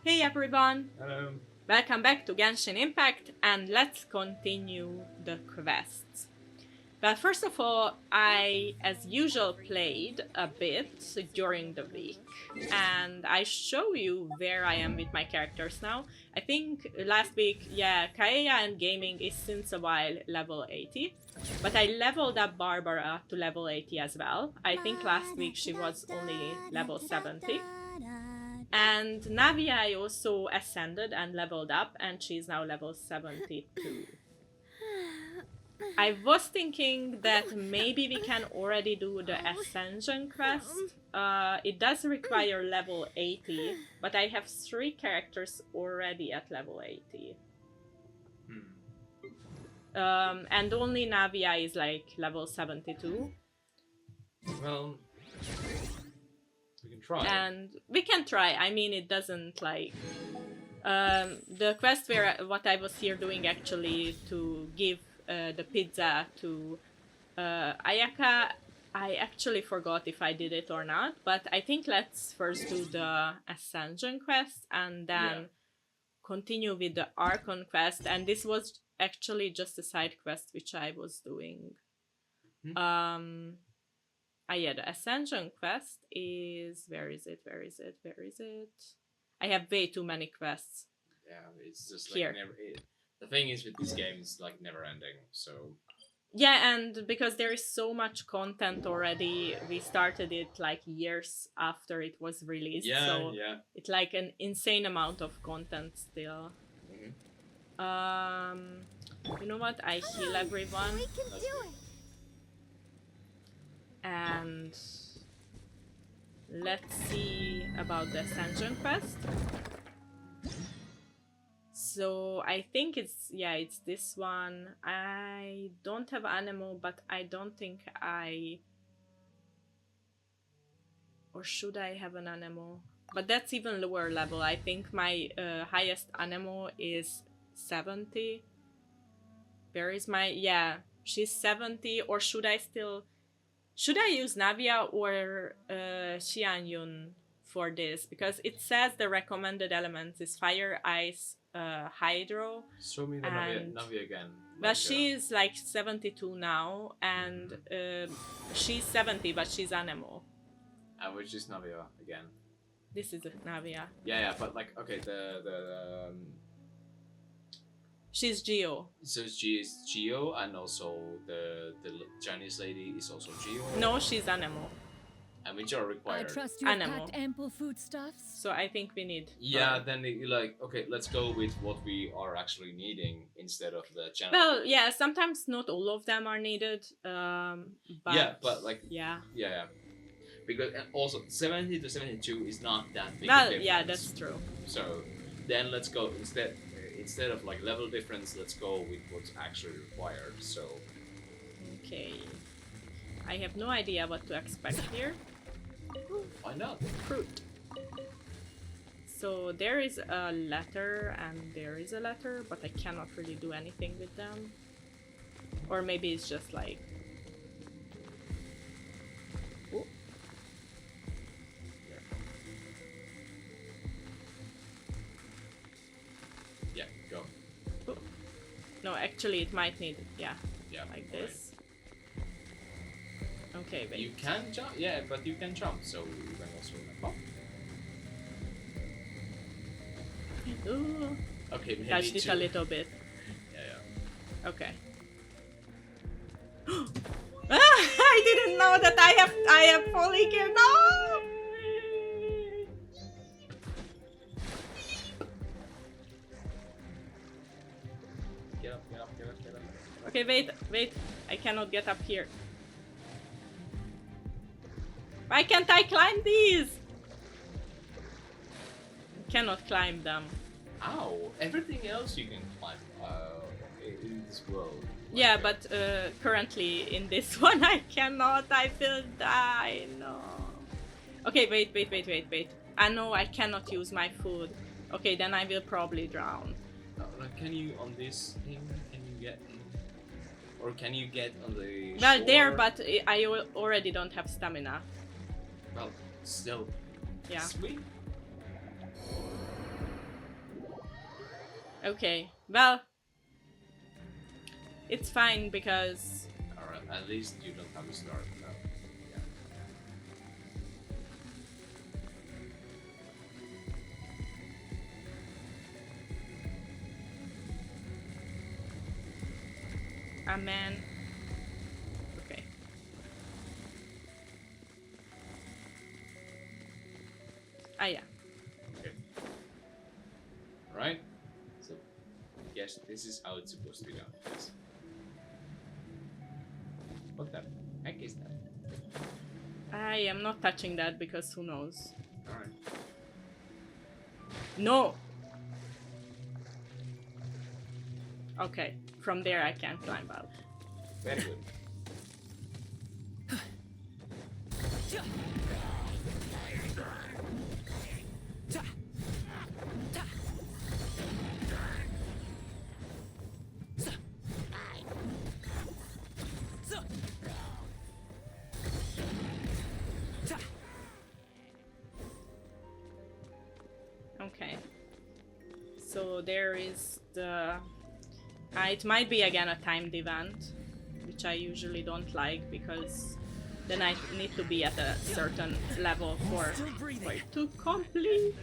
Hey everyone! Hello. Welcome back to Genshin Impact and let's continue the quests. Well, first of all, I, as usual, played a bit during the week and I show you where I am with my characters now. I think last week, Kaeya and Gaming is since a while level 80, but I leveled up Barbara to level 80 as well. I think last week she was only level 70. And Navia I also ascended and leveled up, and she's now level 72. I was thinking that maybe we can already do the Ascension quest. It does require level 80, but I have 3 characters already at level 80. And only Navia is like level 72. Well, we can try. And we can try. I mean, it doesn't like... the quest where what I was here doing actually to give the pizza to Ayaka, I actually forgot if I did it or not, but I think let's first do the Ascension quest and then continue with the Archon quest, and this was actually just a side quest which I was doing. Yeah, the Ascension quest is... Where is it? I have way too many quests. Yeah, it's just like here. The thing is with this game, it's like never ending, so... Yeah, and because there is so much content already, we started it like years after it was released, so it's like an insane amount of content still. You know what? I heal everyone. We can do it. And let's see about the Ascension quest. So I think it's this one. I don't have animal, but I don't think or should I have an animal? But that's even lower level. I think my highest animal is 70. Where is my... she's 70. Or should I use Navia or Xianyun for this? Because it says the recommended elements is fire, ice, hydro. Show me the Navia again. Well, she's like 72 now, and she's 70, but she's animal. Which is Navia again? This is Navia. Yeah, but like, okay, she's Geo. So she is Geo, and also the Chinese lady is also Geo? No, she's animal. And which are required? I trust you have packed ample foodstuffs. So I think we need... then like, okay, let's go with what we are actually needing instead of the channel. Well, yeah, sometimes not all of them are needed, but... Yeah, but like... Yeah. Because also, 70 to 72 is not that big Well, a difference. yeah, that's true. So, then let's go, instead of like level difference, let's go with what's actually required, so... Okay. I have no idea what to expect here. Why not? Fruit. So there is a letter and there is a letter, but I cannot really do anything with them. Or maybe it's just like... Oh. Yeah, go. Oh. No, actually it might need... Yeah, like this. Okay, wait. You can jump, but you can jump, so you can also like, Ooh. Okay, maybe Touched it a little bit. Yeah. Okay. I didn't know that I have fully gear. No! Get up. Okay, wait. I cannot get up here. Why can't I climb these? I cannot climb them. Ow! Everything else you can climb in this world. Like, Yeah, but currently in this one I cannot. I will die. No. Okay, wait. I know I cannot use my food. Okay, then I will probably drown. Can you on this thing? Can you get? Or can you get on the? Well, shore? there, but I already don't have stamina. Well, still. Yeah. Sweet. Okay, well, it's fine because Alright, at least you don't have to start now. Yeah. a man. Okay. Ah, yeah. Okay. Alright. So, yes, this is how it's supposed to be done. Yes. What the heck is that? I am not touching that because who knows. Alright. No! Okay, from there I can climb out. Very good. Okay. So there is the... it might be again a timed event, which I usually don't like because then I need to be at a certain level for it to complete.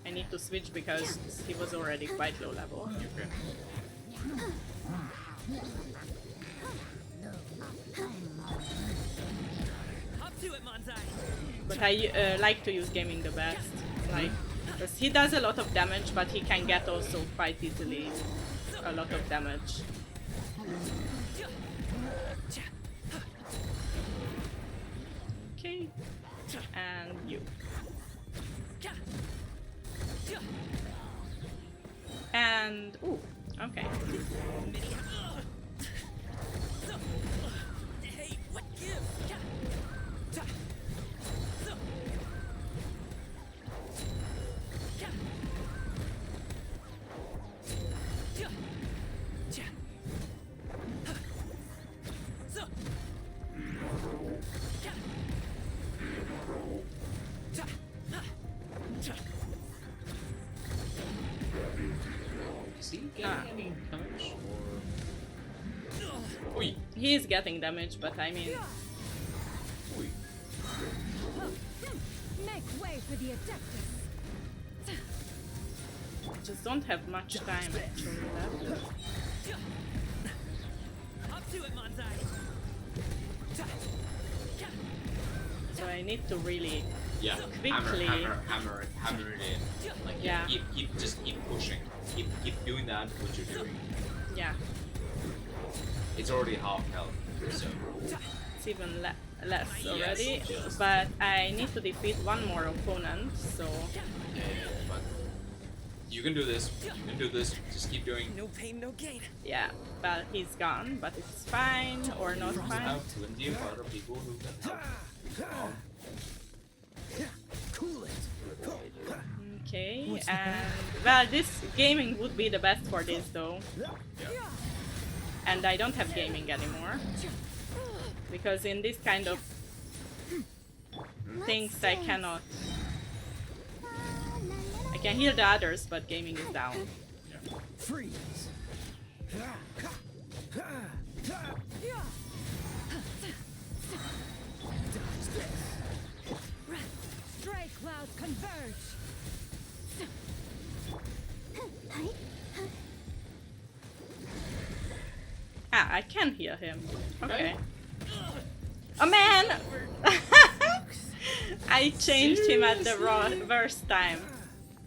I need to switch because he was already quite low level. Okay. But I like to use gaming the best, like, because he does a lot of damage, but he can get also quite easily a lot of damage. Okay, and you. And, ooh, okay. Is he getting any damage or... Oi! He is getting damage, but I mean, Oi! Make way for the Adeptus. just don't have much time actually left. So I need to really Yeah, quickly. hammer it in. Like, Yeah. just keep pushing. Keep doing that, what you're doing. Yeah, It's already half health, so... it's even less already. just- But I need to defeat one more opponent, so Yeah, but... You can do this, just keep doing... No pain, no gain. yeah. Well, he's gone, but it's fine or not You fine. have plenty of other people who can help. Cool it. Okay, and well, this gaming would be the best for this though. Yeah. And I don't have gaming anymore because in this kind of things I cannot. I can heal the others, but gaming is down. Freeze. Stray clouds converge. Ah, I can heal him. Okay. Oh man! I changed him at the worst time.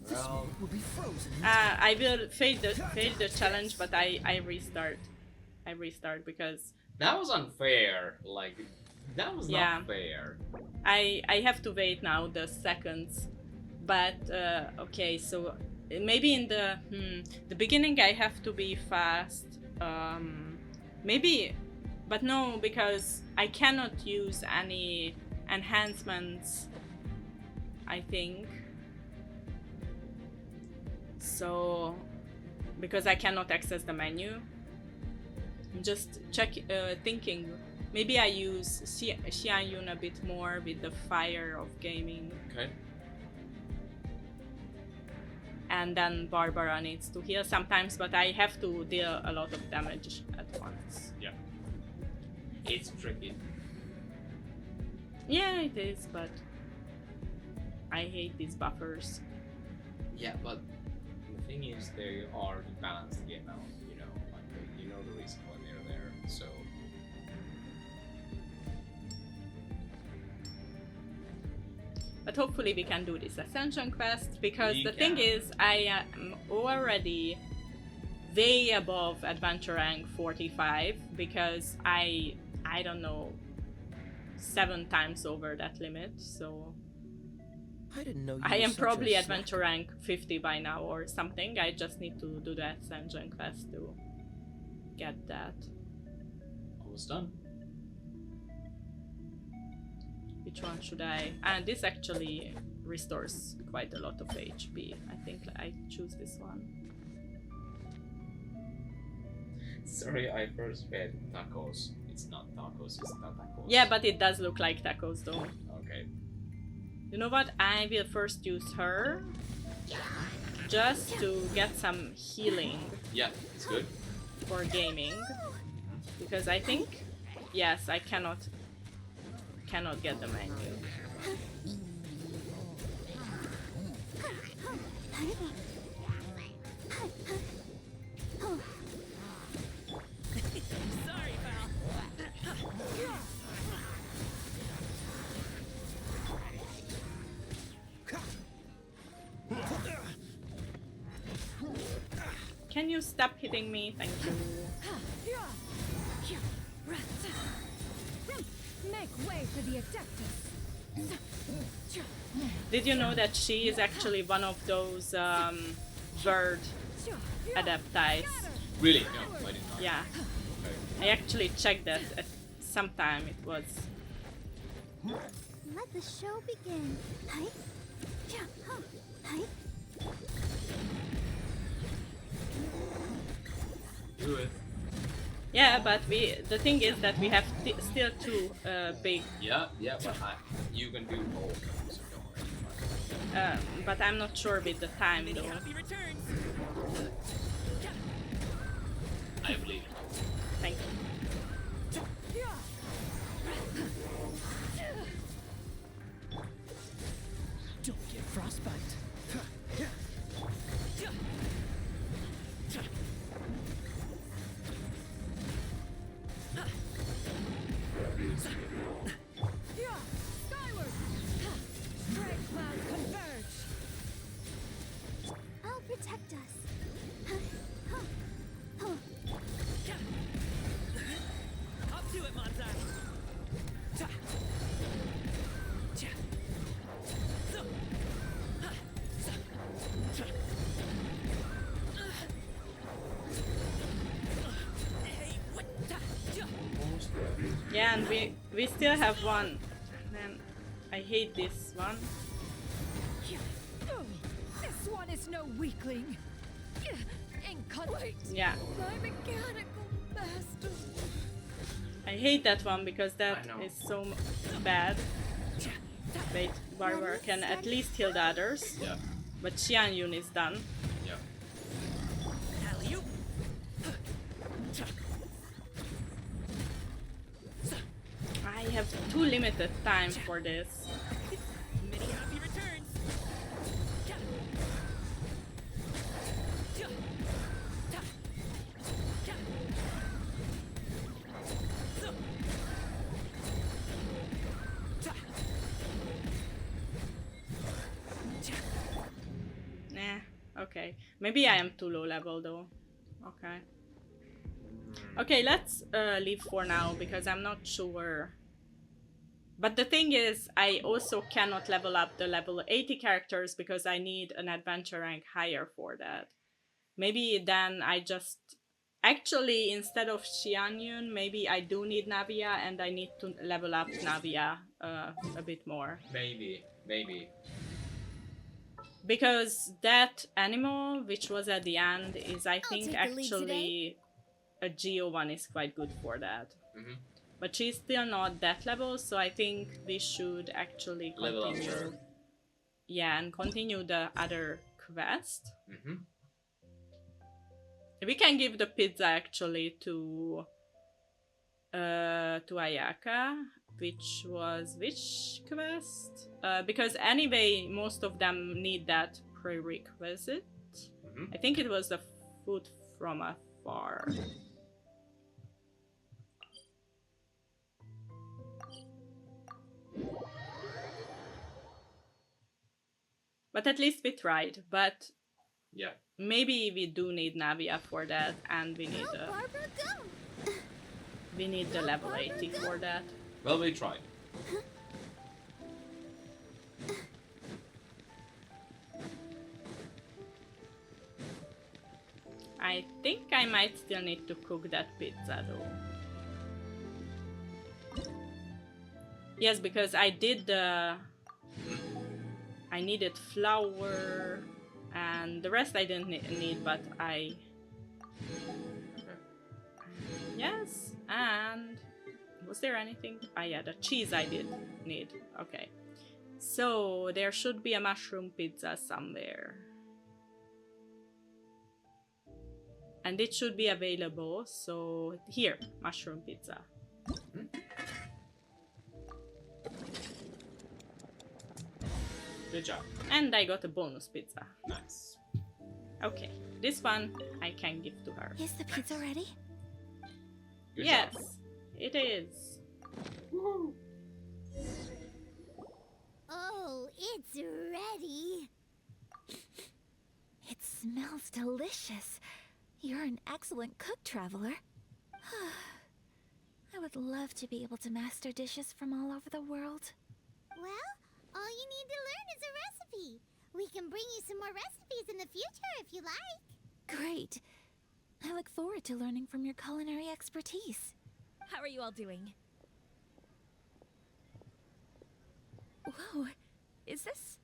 Well, Will be frozen. I will fail the challenge, but I restart. I restart because that was unfair. Like, that was Yeah. not fair. I have to wait now the seconds. But okay, so maybe in the beginning I have to be fast. Maybe, but no, because I cannot use any enhancements, I think. So, because I cannot access the menu. I'm just thinking, maybe I use Xianyun a bit more with the fire of gaming. Okay. And then Barbara needs to heal sometimes, but I have to deal a lot of damage at once. Yeah. It's tricky. Yeah, it is, but I hate these buffers. Yeah, but the thing is, they are the balanced game now. You know, like you know the reason why they're there. So But hopefully we can do this Ascension quest, because We the thing can. is, I am already way above adventure rank 45, because I don't know, 7 times over that limit, so I didn't know you I were am such probably a adventure rank 50 by now or something. I just need to do the Ascension quest to get that. almost done. Which one should I? And this actually restores quite a lot of HP. I think I choose this one. Sorry, I first fed tacos. It's not tacos, it's tacos. Yeah, but it does look like tacos though. Okay. You know what? I will first use her just to get some healing Yeah, it's good. for gaming, because I think, yes, I cannot get the menu. Sorry, pal. Can you stop hitting me? Thank you. Make way for the Adeptus. Did you know that she is actually one of those bird adepti? Really? No, I did not. Yeah, Okay. I actually checked that at some time. It was. Let the show begin. Hi. Yeah. Hi. Do it. Yeah, but the thing is that we have still 2 big, Yeah, but you can do both, so don't worry. but I'm not sure with the time Many though. happy returns. I believe. Thank you. Don't get frostbite. Skyward! Stray clouds converge! I'll protect us. Up to it, Monzai. Yeah, and we still have one. Man, I hate this one. This one is no weakling. Wait, Yeah, my mechanical master. I hate that one because that I know. is so bad. Wait, Barbara can at least heal the others, Yeah, but Xian Yun is done. yeah. Alley-oop. I have too limited time for this. Many happy returns. Nah, okay. Maybe I am too low level though. Okay. Okay, let's leave for now because I'm not sure. But the thing is, I also cannot level up the level 80 characters because I need an adventure rank higher for that. Maybe then I just... Actually, instead of Xianyun, maybe I do need Navia and I need to level up Navia a bit more. Maybe. Because that animal, which was at the end, is I think take the lead actually a Geo one is quite good for that. Mm-hmm. But she's still not that level, so I think we should actually Level up continue. her. Yeah, and continue the other quest. Mm-hmm. We can give the pizza actually to Ayaka, which was which quest? Because anyway, most of them need that prerequisite. Mm-hmm. I think it was the food from afar. But at least we tried. But Yeah. maybe we do need Navia for that, and we need Go, Barbara, go! the level 80 for that. Well, we tried. I think I might still need to cook that pizza though. Yes, because I did the... I needed flour and the rest I didn't need, but I... Yes, and... Was there anything? Ah yeah, the cheese I did need. Okay. So, there should be a mushroom pizza somewhere. And it should be available, so here, mushroom pizza. Good job. And I got a bonus pizza. Nice. Okay, this one I can give to her. Is the pizza ready? Good Yes, job. it is. Oh, it's ready. It smells delicious. You're an excellent cook, traveler. I would love to be able to master dishes from all over the world. Well, all you need to learn is a recipe. We can bring you some more recipes in the future if you like. Great. I look forward to learning from your culinary expertise. How are you all doing? Whoa, is this...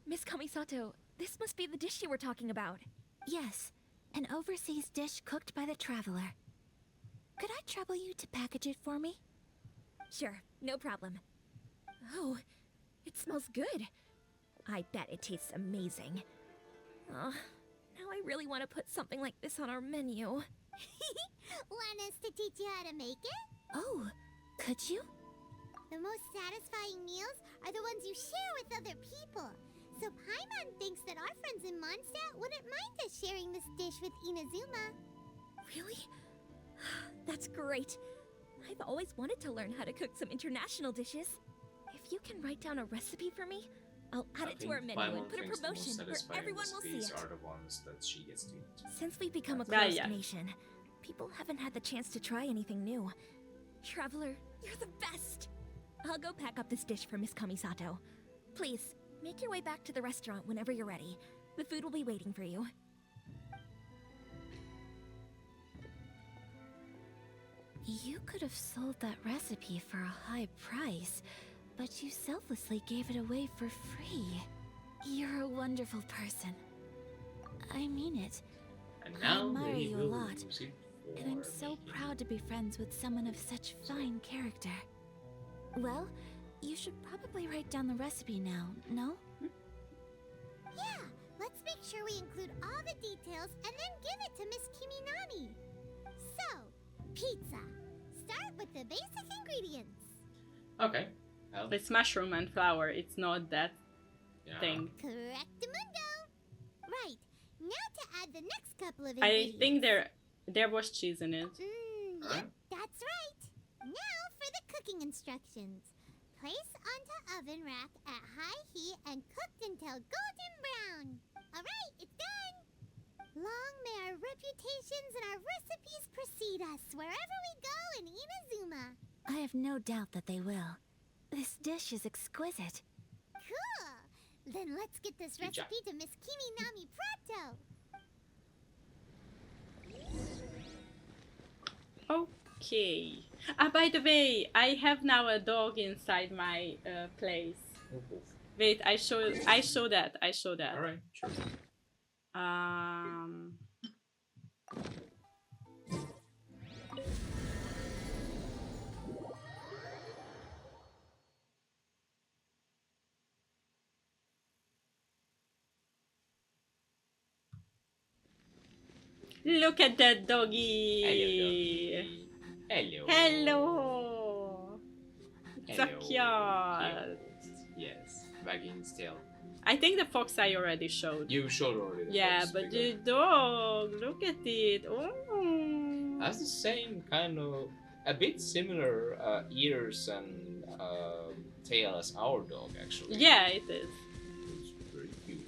Miss Kamisato, this must be the dish you were talking about. Yes, an overseas dish cooked by the traveler. Could I trouble you to package it for me? Sure, no problem. Oh, it smells good. I bet it tastes amazing. Now I really want to put something like this on our menu. Want us to teach you how to make it? Oh, could you? The most satisfying meals are the ones you share with other people. So Paimon thinks that our friends in Mondstadt wouldn't mind us sharing this dish with Inazuma. Really? That's great. I've always wanted to learn how to cook some international dishes. If you can write down a recipe for me, I'll add it to our menu and put a promotion where everyone will see it. Are the ones that she gets to eat. Since we've become a Yeah, closed yeah. nation, people haven't had the chance to try anything new. Traveler, you're the best! I'll go pack up this dish for Miss Kamisato. Please, make your way back to the restaurant whenever you're ready. The food will be waiting for you. You could have sold that recipe for a high price, but you selflessly gave it away for free. You're a wonderful person. I mean it. And I now admire we you a will lot, use it and I'm for so making- proud to be friends with someone of such fine character. Well, you should probably write down the recipe now, no? Yeah, let's make sure we include all the details and then give it to Miss Kiminami. So, pizza. Start with the basic ingredients. Okay. Well, It's mushroom and flour, it's not that yeah. thing. Correctamundo. Right, now to add the next couple of I ingredients. think there was cheese in it. Yep, that's right. Now for the cooking instructions. Place onto oven rack at high heat and cooked until golden brown. Alright, it's done. Long may our reputations and our recipes precede us wherever we go in Inazuma. I have no doubt that they will. This dish is exquisite. Cool. Then let's get this Good job. recipe to Miss Kiminami Prato. Okay. By the way, I have now a dog inside my place. Wait, I show that. All right, sure. Um. Look at that doggy. Hello. Hello. It's so cute. Yes, wagging its tail. I think the fox I already showed. You showed already. Yeah, fox, but because the dog, look at it. Oh. has the same kind of, a bit similar ears and tail as our dog, actually. Yeah, it is. It's very cute.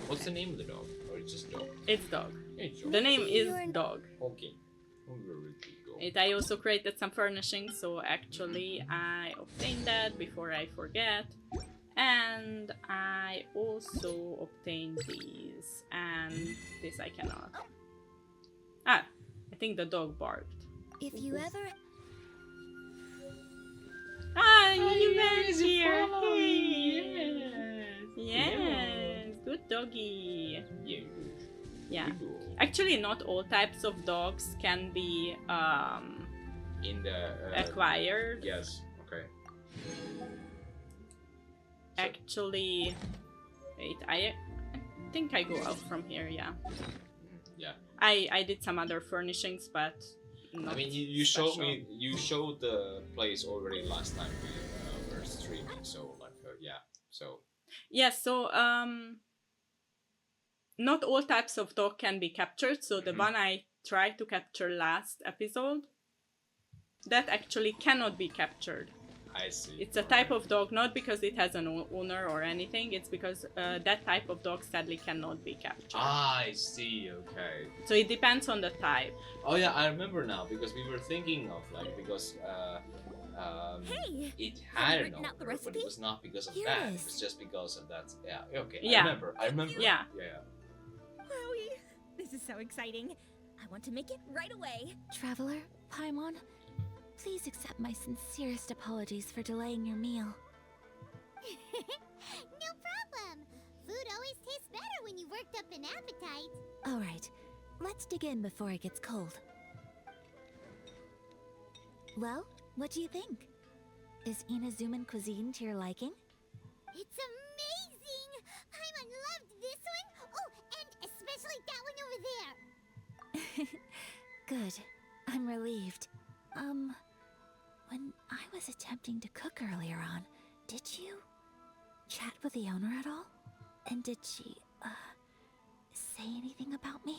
What's the name of the dog? Or it's just dog? It's dog. It's dog. The name is dog. Okay. Very good dog. I also created some furnishings, so actually I obtained that before I forget. And I also obtained these, and this I cannot. Ah, I think the dog barked. If you ever... Ah, you went yes, here! follow me, Yes, yes. good doggy. Yeah. Yeah. Good dog. Actually, not all types of dogs can be In the acquired. Yes. Okay. Actually, wait, I think I go out from here, yeah. Yeah. I did some other furnishings, but not I mean, you showed special. me. You showed the place already last time we were streaming. So like, yeah. So Yes, so not all types of dog can be captured. So the one I tried to capture last episode, that actually cannot be captured. I see. It's a type of dog, not because it has an owner or anything. It's because that type of dog sadly cannot be captured. Ah, I see. Okay. So it depends on the type. Oh yeah, I remember now because we were thinking of like because Hey! it Have had you an written out the owner, but recipe? it was not because of Here that. it It is. was just because of that. Yeah. Okay. Yeah. I remember. Yeah. Yeah. Wowie! This is so exciting. I want to make it right away. Traveler, Paimon, please accept my sincerest apologies for delaying your meal. No problem. Food always tastes better when you worked up an appetite. All right, let's dig in before it gets cold. Well, what do you think? Is Inazuman cuisine to your liking? It's amazing! Paimon loved this one. Oh, and especially that one over there. Good. I'm relieved. When I was attempting to cook earlier on, did you chat with the owner at all? And did she, say anything about me?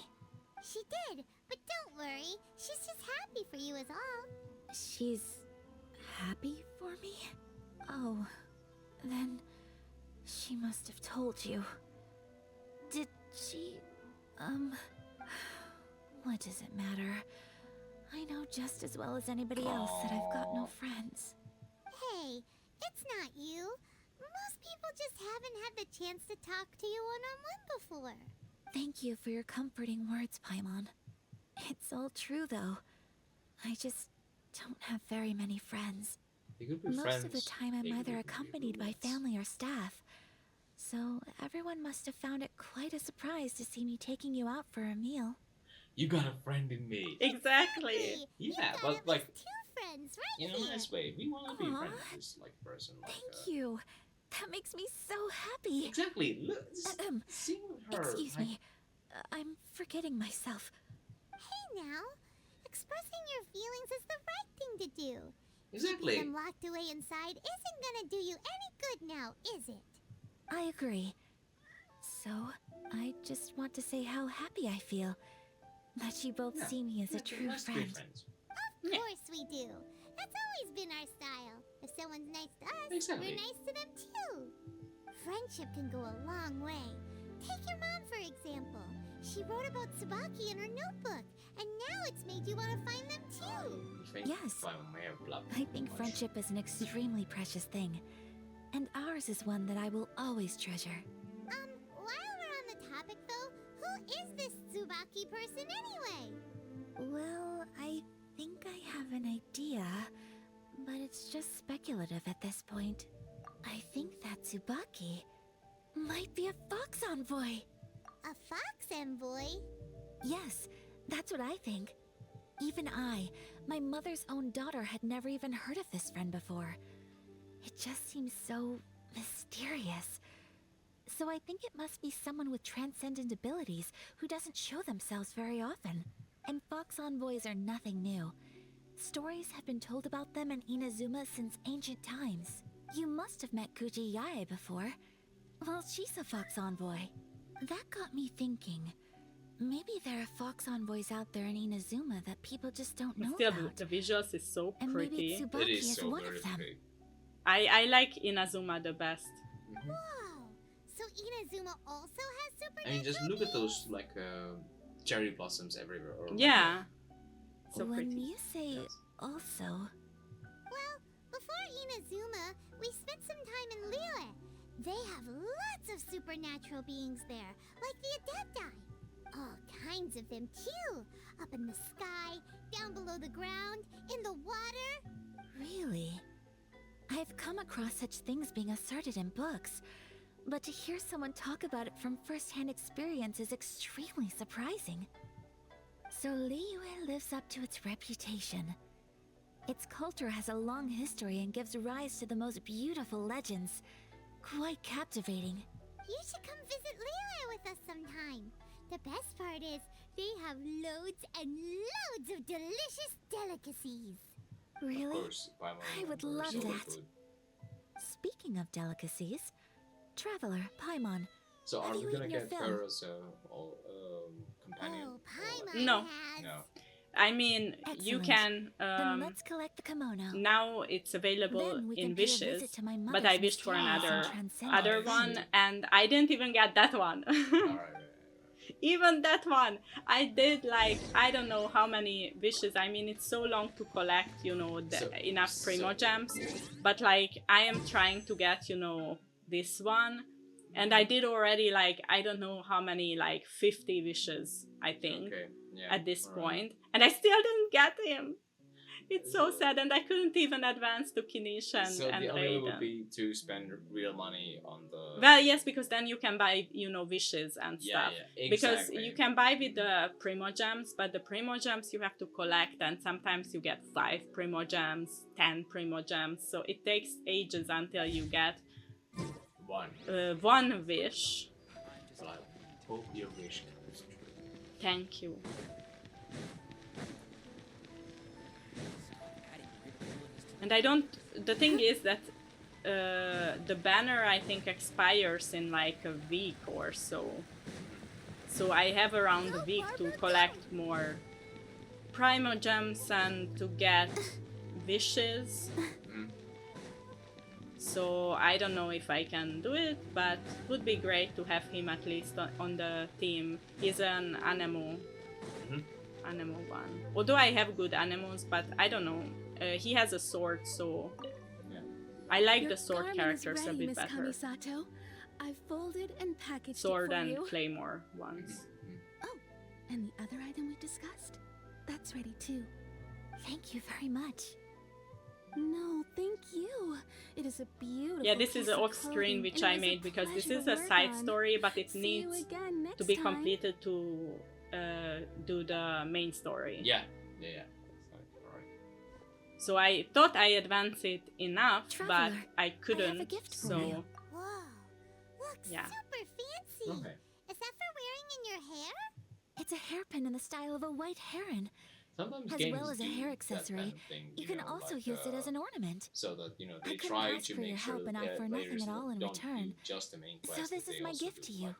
She did, but don't worry. She's just happy for you is all. She's happy for me? Oh, then she must have told you. Did she, what does it matter? I know just as well as anybody else that I've got no friends. Hey, it's not you. Most people just haven't had the chance to talk to you one-on-one before. Thank you for your comforting words, Paimon. It's all true, though. I just don't have very many friends. They could be Most friends. of the time I'm They could either be accompanied by roommates. family or staff. So everyone must have found it quite a surprise to see me taking you out for a meal. You got a friend in me. Exactly. You Yeah, got but at like least 2 friends right in a here. nice way. We want to be Aw. friends with this like person. Like, Thank you. That makes me so happy. Exactly. Look, just Ahem. sing with her. Excuse like, me. I'm forgetting myself. Hey now, expressing your feelings is the right thing to do. Exactly. Keeping them locked away inside isn't gonna do you any good now, is it? I agree. So, I just want to say how happy I feel that you both Yeah. see me as a Yeah, true let's be friend. friends. Of Yeah. course we do. That's always been our style. If someone's nice to us, Exactly. we're nice to them too. Friendship can go a long way. Take your mom, for example. She wrote about Tsubaki in her notebook, and now it's made you want to find them too. You think Yes. I may have bluffed I too think much. friendship is an extremely precious thing. And ours is one that I will always treasure. While we're on the topic though, who is this Tsubaki person anyway? Well, I think I have an idea, but it's just speculative at this point. I think that Tsubaki might be a fox envoy. A fox envoy? Yes, that's what I think. Even I, my mother's own daughter, had never even heard of this friend before. It just seems so mysterious. so I think it must be someone with transcendent abilities who doesn't show themselves very often. And Fox Envoys are nothing new. Stories have been told about them in Inazuma since ancient times. You must have met Kuji Yae before. Well, she's a Fox Envoy. That got me thinking. Maybe there are Fox Envoys out there in Inazuma that people just don't know Still, about. the visuals is so And maybe pretty. It Tsubaki is is so one very of them. big. I like Inazuma the best. Mhm. Whoa! So Inazuma also has supernatural I mean, just look at beings? those like cherry blossoms everywhere. Or, like, Yeah. So when pretty. you say Yes. also, Well, before Inazuma, we spent some time in Liyue. They have lots of supernatural beings there, like the Adepti. All kinds of them too. Up in the sky, down below the ground, in the water. really? I've come across such things being asserted in books, but to hear someone talk about it from first-hand experience is extremely surprising. So Liyue lives up to its reputation. Its culture has a long history and gives rise to the most beautiful legends. Quite captivating. You should come visit Liyue with us sometime. The best part is, they have loads and loads of delicious delicacies. Of Really? course, Paimon I would remembers love all the that. food. Speaking of delicacies, Traveler, Paimon, So Have are you we gonna eaten your get fill? Pharaoh's companion? Oh, or Paimon No. has. No. I mean, you Excellent. can. then let's collect the kimono. Now it's available Then we in can pay a wishes, visit to my but mother's I wished for mysterious and another transcendent other Oh, one, shit. and I didn't even get that one. Alright. Even that one, I did like I don't know how many wishes. I mean, it's so long to collect, you know, enough primo gems. But like, I am trying to get, you know, this one, and I did already like I don't know how many, like 50 wishes, I think, Okay. Yeah. at this alright. point, and I still didn't get him. It's so sad, and I couldn't even advance to Kinish and So the only way would Raiden. be to spend real money on the. Well, yes, because then you can buy, you know, wishes and yeah, stuff. yeah, Because exactly. you can buy with the primo gems, but the primo gems you have to collect, and sometimes you get 5 primo gems, 10 primo gems, so it takes ages until you get one wish. Well, I hope your wish comes true. Thank you. And I don't. The thing is that the banner I think expires in like a week or so. So I have around a week to collect more primo gems and to get wishes. Mm. So I don't know if I can do it, but it would be great to have him at least on the team. He's an Anemo. Mhm. Anemo one. Although I have good Anemos, but I don't know. He has a sword, so Yeah. I like Your the sword garment characters is a ready, bit Miss better. Kamisato. I've folded and packaged Sword it for and you. claymore ones. Oh, and the other item we discussed? That's ready too. Thank you very much. No, thank you. It is a beautiful Yeah, this is piece an of off screen clothing, which and I it was made because this pleasure is to a work side on. story, but it See you needs again next to be time. completed to do the main story. Yeah. Yeah. Alright. So I thought I advanced it enough, Traveler, but I couldn't. a gift for so you. Whoa, looks Yeah. super fancy. Okay. Is that for wearing in your hair? It's a hairpin in the style of a white heron. Sometimes As games well as a do hair that accessory, kind of thing, You can know, also like, use it as an ornament. so that they I couldn't try ask to for make your sure help, that and I for nothing players at all in don't return. do just the main So quest. this that is they my also gift do, to you. like,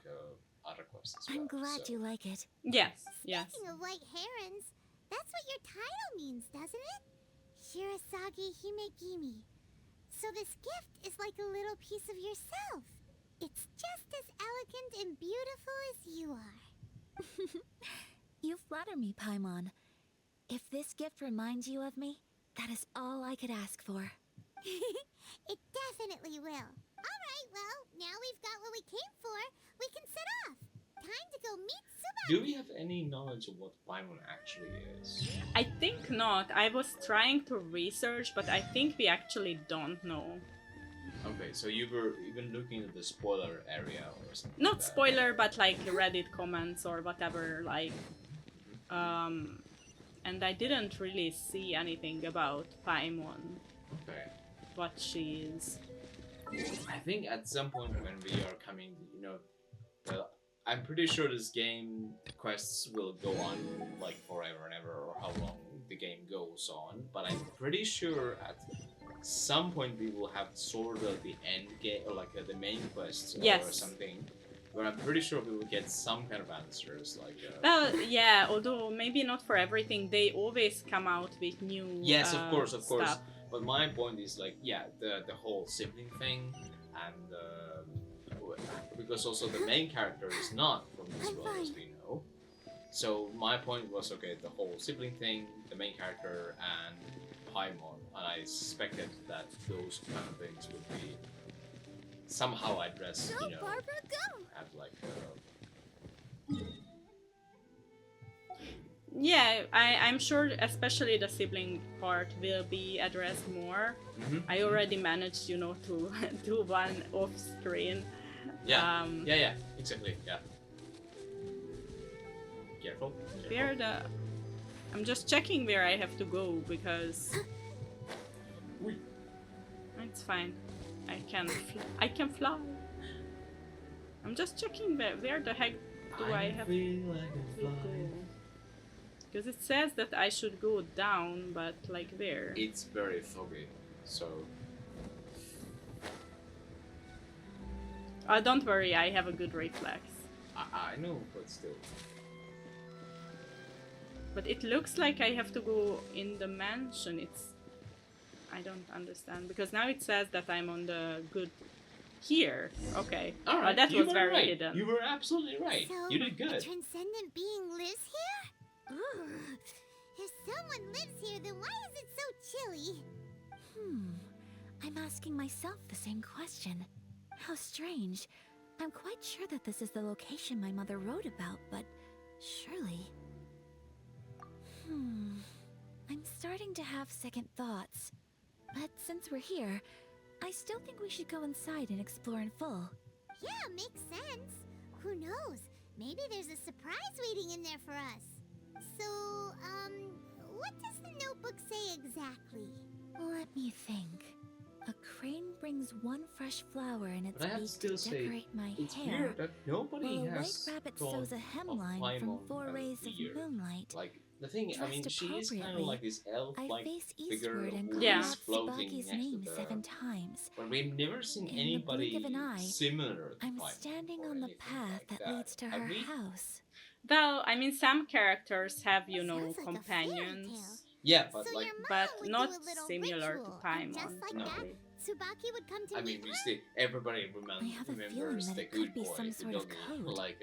other quests as I'm well, glad so. you like it. yes, yes. Speaking of white herons, that's what your title means, doesn't it? Shirasagi Himegimi. So this gift is like a little piece of yourself. It's just as elegant and beautiful as you are. You flatter me, Paimon. If this gift reminds you of me, that is all I could ask for. It definitely will. Alright, well, now we've got what we came for. We can set off. Time to go meet Tsubaki. Do we have any knowledge of what Paimon actually is? I think not. I was trying to research, but I think we actually don't know. Okay, so you were even looking at the spoiler area or something. Not like that. spoiler, but like Reddit comments or whatever, like. And I didn't really see anything about Paimon, Okay. what she is. I think at some point when we are coming, you know, I'm pretty sure this game quests will go on like forever and ever, or how long the game goes on. But I'm pretty sure at some point we will have sort of the end game, or like the main quests or Yes. something. Where I'm pretty sure we will get some kind of answers, like. Well, yeah, although maybe not for everything, they always come out with new Yes, of course. stuff. But my point is like, yeah, the whole sibling thing, and because also the main character is not from this world, as we know. So my point was, okay, the whole sibling thing, the main character, and Paimon, and I suspected that those kind of things would be somehow addressed, Go, you know, Barbara, go! at like. Yeah, I'm sure especially the sibling part will be addressed more. I already managed, you know, to do one off screen. Yeah, yeah, exactly, yeah. Careful. Where the... I'm just checking where I have to go because... It's fine. I can fly. I'm just checking where the heck do I have to go? Because it says that I should go down, but like where? It's very foggy, so. Don't worry, I have a good reflex. I know, but still. But it looks like I have to go in the mansion. I don't understand, because now it says that I'm on the good... Here. Okay. Alright, that you was were very right. hidden. You were absolutely right. So, You did good. a transcendent being lives here? Ooh. If someone lives here, then why is it so chilly? I'm asking myself the same question. How strange. I'm quite sure that this is the location my mother wrote about, but surely... I'm starting to have second thoughts. But since we're here, I still think we should go inside and explore in full. Yeah, makes sense. Who knows? Maybe there's a surprise waiting in there for us. So, what does the notebook say exactly? Let me think. A crane brings one fresh flower in its But I have to beak still to say, decorate my it's hair. weird that nobody While a white has rabbit thought sews a of hemline from Paimon 4 as rays of weird. moonlight. Like, the thing, I mean, Dressed she is kind of appropriately, like this I elf-like face figure eastward and who call Yeah. is out floating Tsubaki's next name to the... 7 times. But we've never seen In the anybody blink of an eye, similar to I'm Paimon standing or on the anything path like that leads to Have her we? house. Well, I mean, some characters have, you know, Sounds like a fairy companions. tale. Yeah, but So like, your mom But would not do a little similar to ritual, and just Paimon, like No. that, Tsubaki would come to I meet mean, you her? see, everybody I have a feeling remembers that the it could good be boy some who sort of don't code. like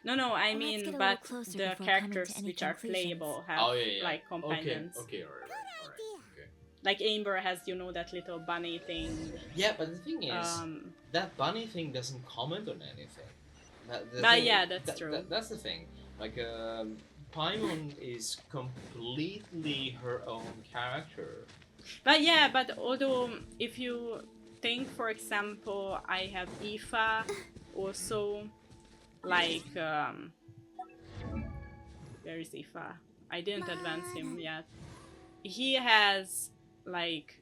No, I Let's mean, get a little but closer the before coming to characters any which are conclusions. playable have Oh yeah, yeah. like companions. Okay, alright. idea. Okay. Like Amber has, you know, that little bunny thing. Yeah, but the thing is, Um, that bunny thing doesn't comment on anything. yeah, that's true. That's the thing. Like, Paimon is completely her own character. but yeah, but although if you think, for example, I have Aoife also, like, where is Aoife? I didn't advance him yet. He has, like,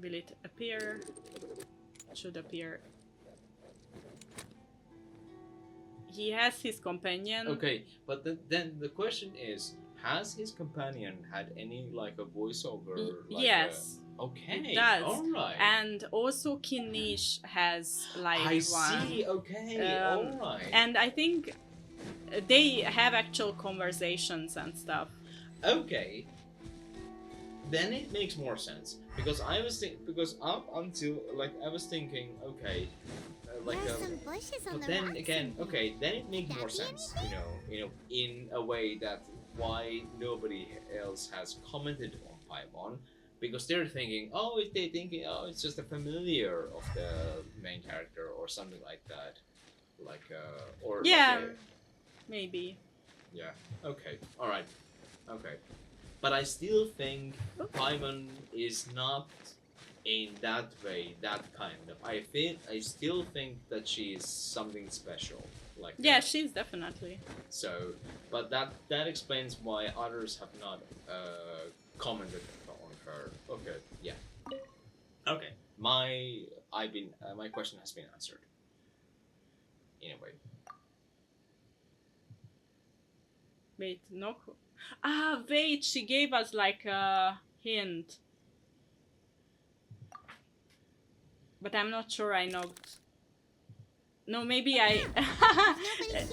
will it appear? It should appear. He has his companion. Okay, but then the question is, has his companion had any like a voiceover? Like, yes. Okay. It does. All right. And also Kinish has like I one. see. Okay. Um, all right. And I think they have actual conversations and stuff. Okay. Then it makes more sense because I was because up until like I was thinking, okay, like There are some bushes on but the then rocks again, in here. okay, then it makes Could more that be sense, you know, in a way that why nobody else has commented on Paimon, because they're thinking, oh, they're thinking, oh, it's just a familiar of the main character or something like that, like or Yeah, like maybe. yeah, okay, all right, okay, but I still think Paimon is not in that way, that kind of. I still think that she is something special. Like Yeah, she's definitely. so, but that explains why others have not commented on her. Okay, yeah. Okay, my question has been answered. Anyway, Wait, no. Ah, wait, she gave us like a hint. But I'm not sure I knocked. No, maybe I.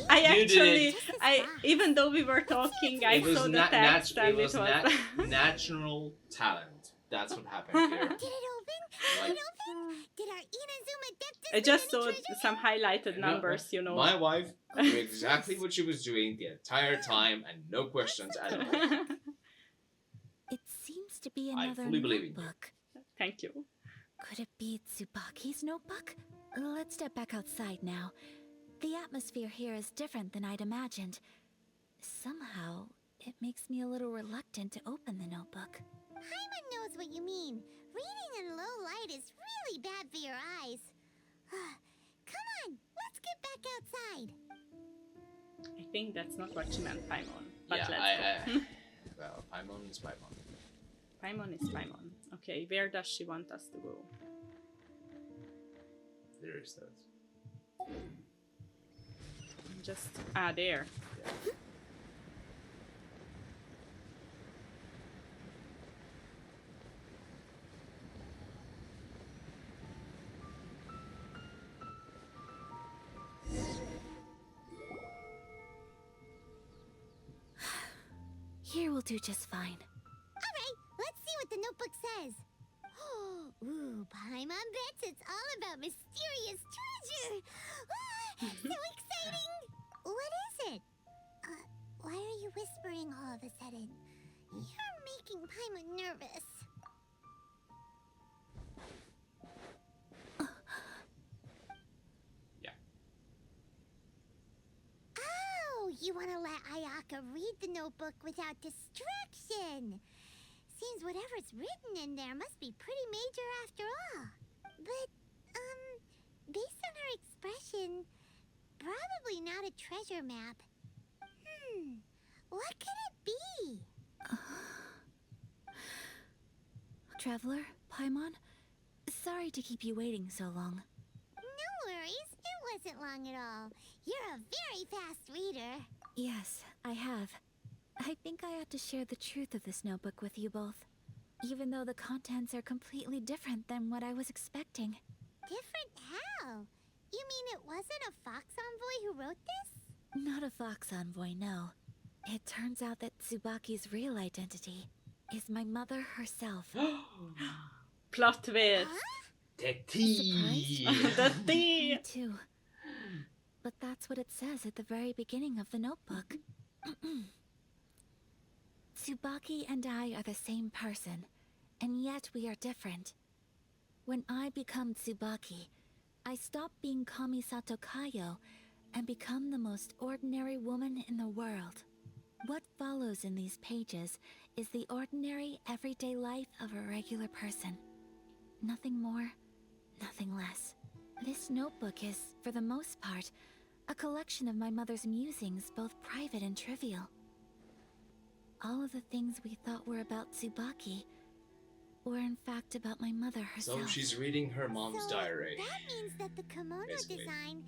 I You did actually, it. even though we were talking, I it was saw the na- text nat- and it was was. natural talent. That's what happened here. Did it open? Like- Did it open? Did our Inazuma depth I just saw some highlighted No, numbers, you know. My wife knew exactly what she was doing the entire time and no questions at all. It seems to be I another fully believe in you. notebook. Thank you. Could it be Tsubaki's notebook? Let's step back outside now. The atmosphere here is different than I'd imagined. Somehow, it makes me a little reluctant to open the notebook. Paimon knows what you mean. Reading in low light is really bad for your eyes. Come on, let's get back outside. I think that's not what she meant, Paimon. But Yeah, let's go. well, Paimon is Paimon. Paimon is Paimon. Okay, where does she want us to go? There is that. Just there. Yeah. Here will do just fine. Alright, let's see what the notebook says. Ooh, Paimon bets it's all about mysterious treasure. So exciting! What is it? Why are you whispering all of a sudden? You're making Paimon nervous. Yeah. Oh, you want to let Ayaka read the notebook without distraction. Seems whatever's written in there must be pretty major after all. But, based on her expression, probably not a treasure map. What could it be? Traveler, Paimon, sorry to keep you waiting so long. No worries, it wasn't long at all. You're a very fast reader. Yes, I have. I think I ought to share the truth of this notebook with you both, even though the contents are completely different than what I was expecting. Different how? You mean it wasn't a fox envoy who wrote this? Not a fox envoy, no. It turns out that Tsubaki's real identity is my mother herself. Plot twist. The tea. The tea. Me too. But that's what it says at the very beginning of the notebook. Tsubaki and I are the same person, and yet we are different. When I become Tsubaki, I stop being Kamisato Kayo and become the most ordinary woman in the world. What follows in these pages is the ordinary, everyday life of a regular person. Nothing more, nothing less. This notebook is, for the most part, a collection of my mother's musings, both private and trivial. All of the things we thought were about Tsubaki were in fact about my mother herself. So she's reading her mom's So, diary. That means that the kimono Basically. design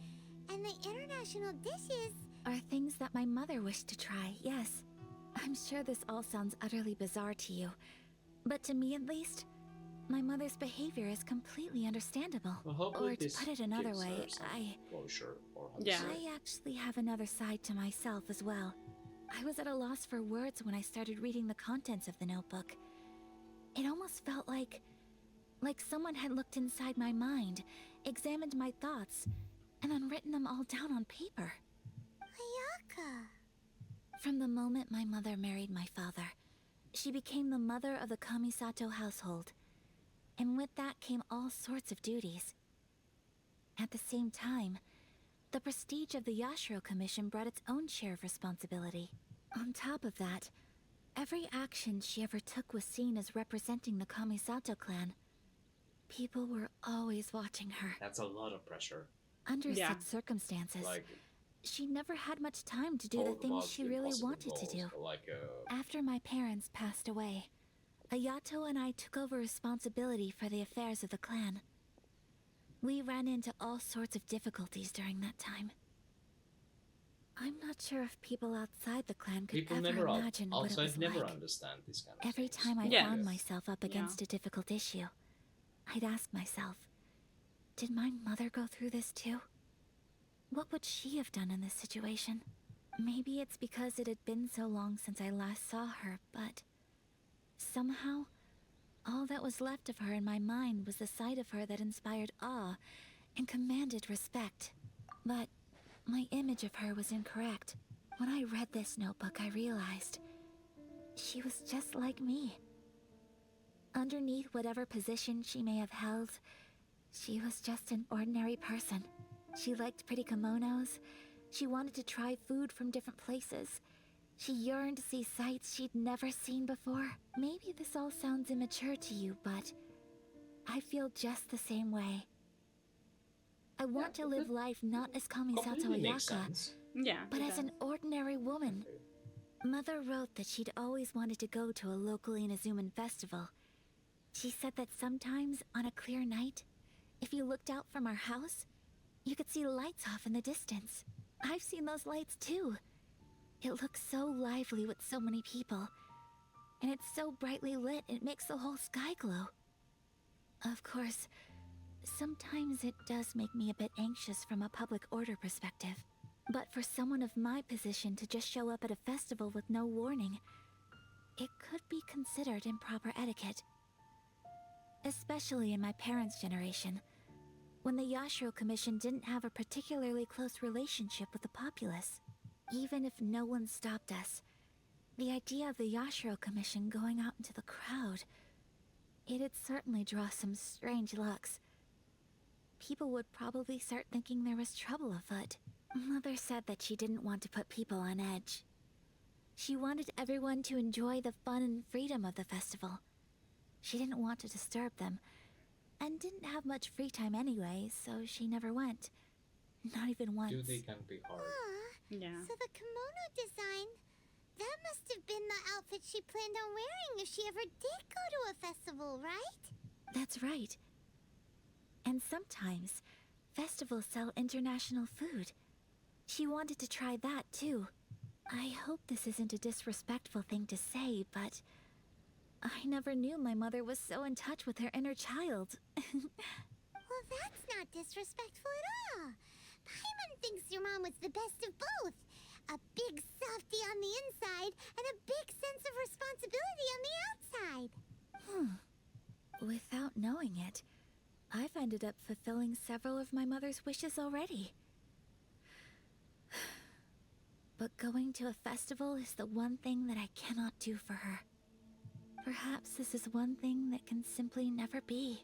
and the international dishes... Are things that my mother wished to try, yes. I'm sure this all sounds utterly bizarre to you, but to me at least, my mother's behavior is completely understandable. Well, hopefully Or to this put it another gives way, her some closure, or how to Yeah. say it. I actually have another side to myself as well. I was at a loss for words when I started reading the contents of the notebook. It almost felt like someone had looked inside my mind, examined my thoughts, and then written them all down on paper. Ayaka. From the moment my mother married my father, she became the mother of the Kamisato household. And with that came all sorts of duties. At the same time, the prestige of the Yashiro Commission brought its own share of responsibility. On top of that, every action she ever took was seen as representing the Kamisato clan. People were always watching her. That's a lot of pressure. Under Yeah. such circumstances, Like, she never had much time to do the talk things about she really impossible wanted to do. goals, like, After my parents passed away, Ayato and I took over responsibility for the affairs of the clan. We ran into all sorts of difficulties during that time. I'm not sure if people outside the clan could People ever never imagine what it outside was never like. understand this kind of Every things. time I Yes. found myself up against a difficult issue, I'd ask myself, did my mother go through this too? What would she have done in this situation? Maybe it's because it had been so long since I last saw her, but somehow, all that was left of her in my mind was the sight of her that inspired awe and commanded respect. But my image of her was incorrect. When I read this notebook, I realized she was just like me. Underneath whatever position she may have held, she was just an ordinary person. She liked pretty kimonos. She wanted to try food from different places. She yearned to see sights she'd never seen before. Maybe this all sounds immature to you, but I feel just the same way. I want to live life not as Kamisato Completely makes Ayaka, sense. Yeah. but it as an does. ordinary woman. Mother wrote that she'd always wanted to go to a local Inazuman festival. She said that sometimes, on a clear night, if you looked out from our house, you could see lights off in the distance. I've seen those lights too. It looks so lively with so many people. And it's so brightly lit, it makes the whole sky glow. Of course, sometimes it does make me a bit anxious from a public order perspective. But for someone of my position to just show up at a festival with no warning, it could be considered improper etiquette. Especially in my parents' generation, when the Yashiro Commission didn't have a particularly close relationship with the populace. Even if no one stopped us, the idea of the Yashiro Commission going out into the crowd, it'd certainly draw some strange looks. People would probably start thinking there was trouble afoot. Mother said that she didn't want to put people on edge. She wanted everyone to enjoy the fun and freedom of the festival. She didn't want to disturb them, and didn't have much free time anyway, so she never went. Not even once. Duty can be hard. Aw, Yeah. so the kimono design, that must have been the outfit she planned on wearing if she ever did go to a festival, right? That's right. And sometimes, festivals sell international food. She wanted to try that too. I hope this isn't a disrespectful thing to say, but I never knew my mother was so in touch with her inner child. Well, that's not disrespectful at all. Paimon thinks your mom was the best of both. A big softy on the inside and a big sense of responsibility on the outside. Without knowing it, I've ended up fulfilling several of my mother's wishes already. But going to a festival is the one thing that I cannot do for her. Perhaps this is one thing that can simply never be.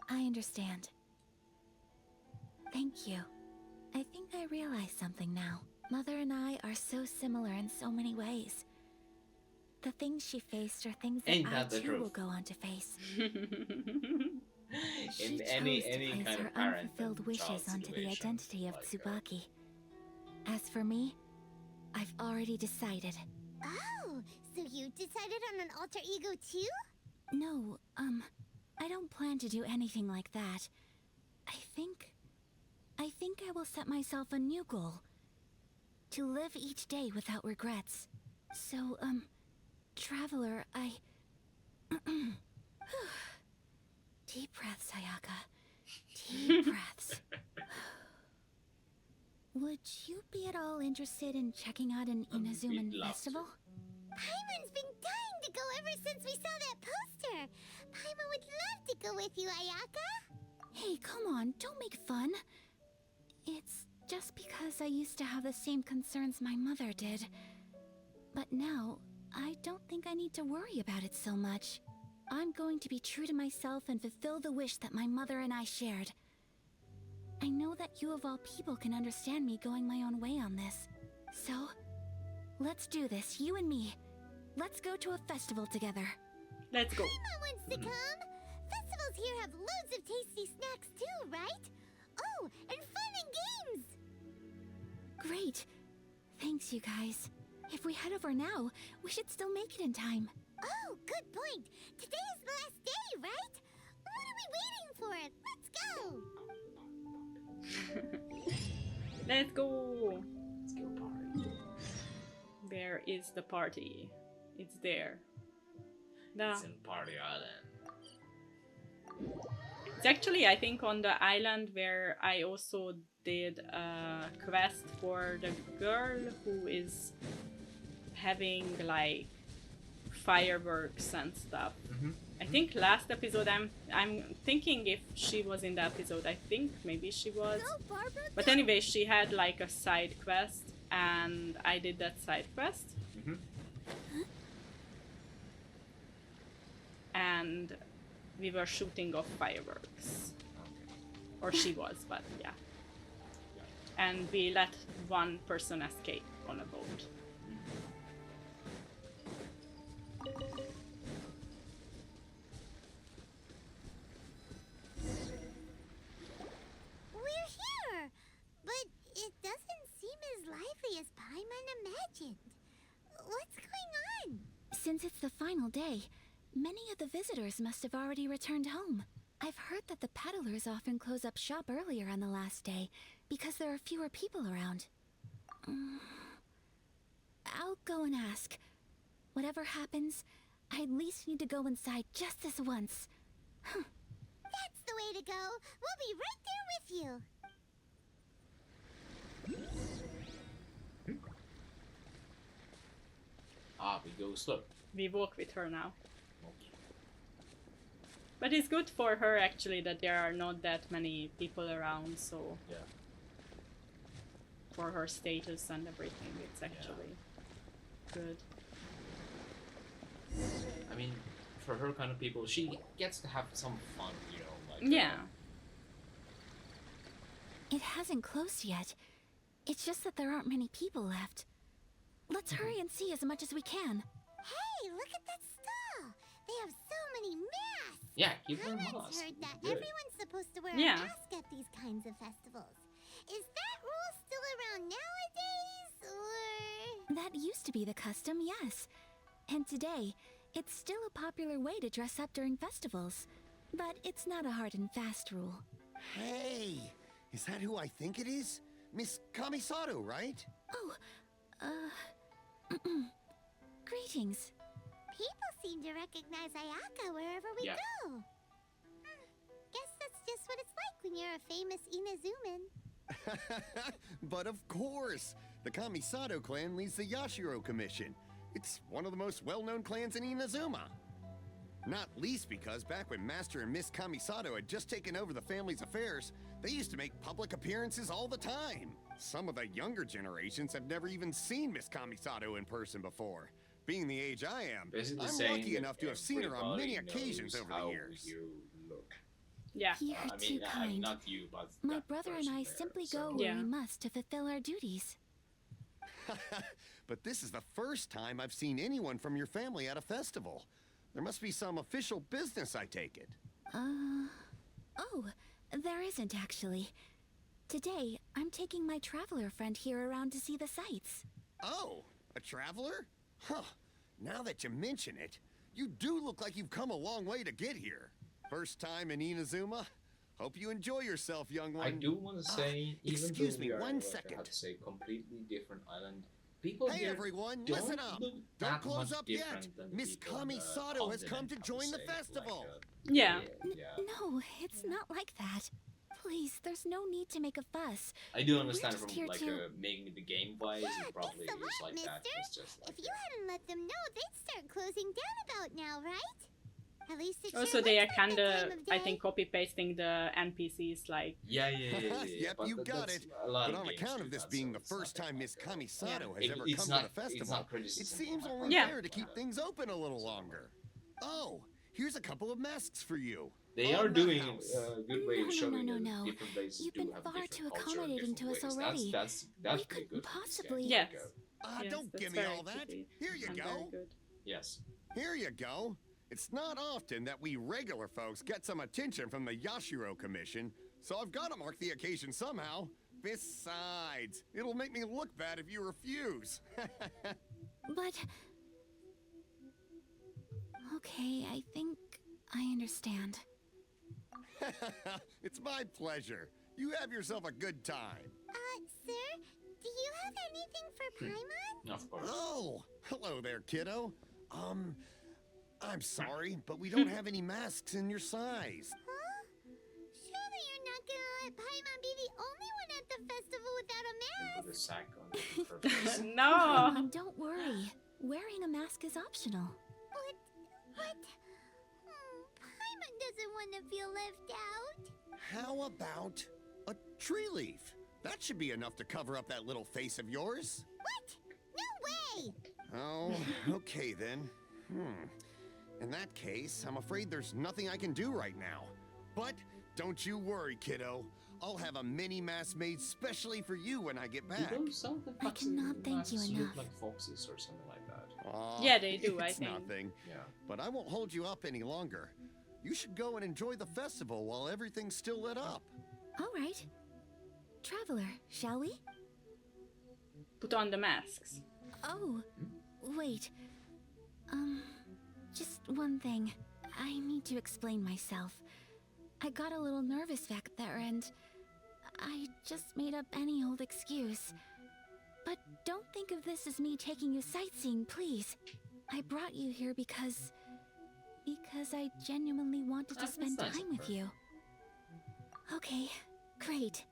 I understand. Thank you. I think I realize something now. Mother and I are so similar in so many ways. The things she faced are things that Ain't I that the too truth? will go on to face. She In chose any to place kind her of parent unfulfilled and wishes child onto the situation, identity of like, Tsubaki. As for me, I've already decided. Oh, so you decided on an alter ego too? No, I don't plan to do anything like that. I think I will set myself a new goal. To live each day without regrets. So, Traveler, I... Deep breaths, Ayaka. Deep breaths. Would you be at all interested in checking out an Inazuman we'd love to. festival? Paimon's been dying to go ever since we saw that poster. Paimon would love to go with you, Ayaka. Hey, come on, don't make fun. It's just because I used to have the same concerns my mother did. But now, I don't think I need to worry about it so much. I'm going to be true to myself and fulfill the wish that my mother and I shared. I know that you of all people can understand me going my own way on this. So, let's do this, you and me. Let's go to a festival together. Let's go. Paimon wants to come. Festivals here have loads of tasty snacks too, right? Oh, and fun and games. Great. Thanks, you guys. If we head over now, we should still make it in time. Oh, good point. Today is the last day, right? What are we waiting for? Let's go! Let's go! Let's go party. Where is the party? It's there. No. It's in Party Island. It's actually, I think, on the island where I also did a quest for the girl who is having like fireworks and stuff. I think last episode, I'm thinking if she was in the episode. I think maybe she was. Go, Barbara, But go! anyway, she had like a side quest, and I did that side quest. And we were shooting off fireworks. Or she was, but yeah. And we let one person escape on a boat. We're here! But it doesn't seem as lively as Paimon imagined. What's going on? Since it's the final day, many of the visitors must have already returned home. I've heard that the peddlers often close up shop earlier on the last day because there are fewer people around. I'll go and ask. Whatever happens, I at least need to go inside just this once. That's the way to go. We'll be right there with you. We go slow. We walk with her now. But it's good for her actually that there are not that many people around, so Yeah. for her status and everything, it's actually good. I mean, for her kind of people, she gets to have some fun, you know, like Yeah. It hasn't closed yet. It's just that there aren't many people left. Let's hurry and see as much as we can. Hey, look at that stall. They have so many masks. Yeah, keep her Paimon's mask. heard that Good. everyone's supposed to wear Yeah. a mask at these kinds of festivals. Is that rule still around nowadays, or...? That used to be the custom, yes. And today, it's still a popular way to dress up during festivals. But it's not a hard and fast rule. Hey, is that who I think it is? Miss Kamisato, right? Oh, greetings. People seem to recognize Ayaka wherever we Yeah. go. Guess that's just what it's like when you're a famous Inazuman. But of course, the Kamisato clan leads the Yashiro Commission. It's one of the most well-known clans in Inazuma. Not least because back when Master and Miss Kamisato had just taken over the family's affairs, they used to make public appearances all the time. Some of the younger generations have never even seen Miss Kamisato in person before. Being the age I am, Basically I'm saying lucky that enough to have seen her on many everybody occasions knows over how the years. You look. Yeah. You're I too mean, kind. not you, but My that brother and person I there, simply so- go where Yeah. we must to fulfill our duties. But this is the first time I've seen anyone from your family at a festival. There must be some official business, I take it. Oh, there isn't actually. Today, I'm taking my traveler friend here around to see the sights. Oh, a traveler? Huh. Now that you mention it, you do look like you've come a long way to get here. First time in Inazuma? Hope you enjoy yourself, young one. I do want to say, even excuse though me we are, one like, I second. have to say, completely different island. People Hey here everyone, don't listen up. look Don't that close much up yet. different than the Miss people on the Kamisato has come to continent, I join would the say, festival. Yeah. yeah. No, it's not like that. Please, there's no need to make a fuss. I do understand just from here like to- making the game wise, Yeah, it probably thanks a is lot, like that. mister. It's just like If you hadn't let them know, they'd start closing down about now, right? At least it Also, sure they are looks like kind that of, time of I day. think, copy pasting the NPCs. Like, yeah. Yep, but you that- got that's it. a lot But of on games account do of this that, being so the it's first nothing time Miss like, Kamisato has It- ever it's come not- to the it's festival, not criticism it seems on my only Yeah. fair to keep things open a little longer. Oh, here's a couple of masks for you. They On are the doing house. a good way No, of no, showing no, that no. different places You've do been have far different too culture and accommodating different to us ways. already. That's We pretty couldn't good. for this possibly- game. Yes. Like, yes, Don't that's give me very all that. cute Here you and go. very good. yes. Here you go. It's not often that we regular folks get some attention from the Yashiro Commission, so I've got to mark the occasion somehow. Besides, it'll make me look bad if you refuse. But Okay, I think I understand. It's my pleasure. You have yourself a good time. Sir, do you have anything for Paimon? Of course. Oh, hello there, kiddo. I'm sorry, but we don't have any masks in your size. Huh? Surely you're not gonna let Paimon be the only one at the festival without a Put a mask? sack on her face. No. Don't worry. Wearing a mask is optional. What? Paimon doesn't want to feel left out. How about a tree leaf? That should be enough to cover up that little face of yours. What? No way! Oh, okay then. In that case, I'm afraid there's nothing I can do right now. But don't you worry, kiddo. I'll have a mini mask made specially for you when I get Do back. those some of the I cannot thank you masks look enough. like foxes or something like that? Aw, Yeah, they do, I it's think. nothing. Yeah. But I won't hold you up any longer. You should go and enjoy the festival while everything's still lit up. All right. Traveler, shall we? Put on the masks. Oh, wait. Just one thing. I need to explain myself. I got a little nervous back there and I just made up any old excuse. But don't think of this as me taking you sightseeing, please. I brought you here because I genuinely wanted to That's spend nice of time with her. you. Okay, great.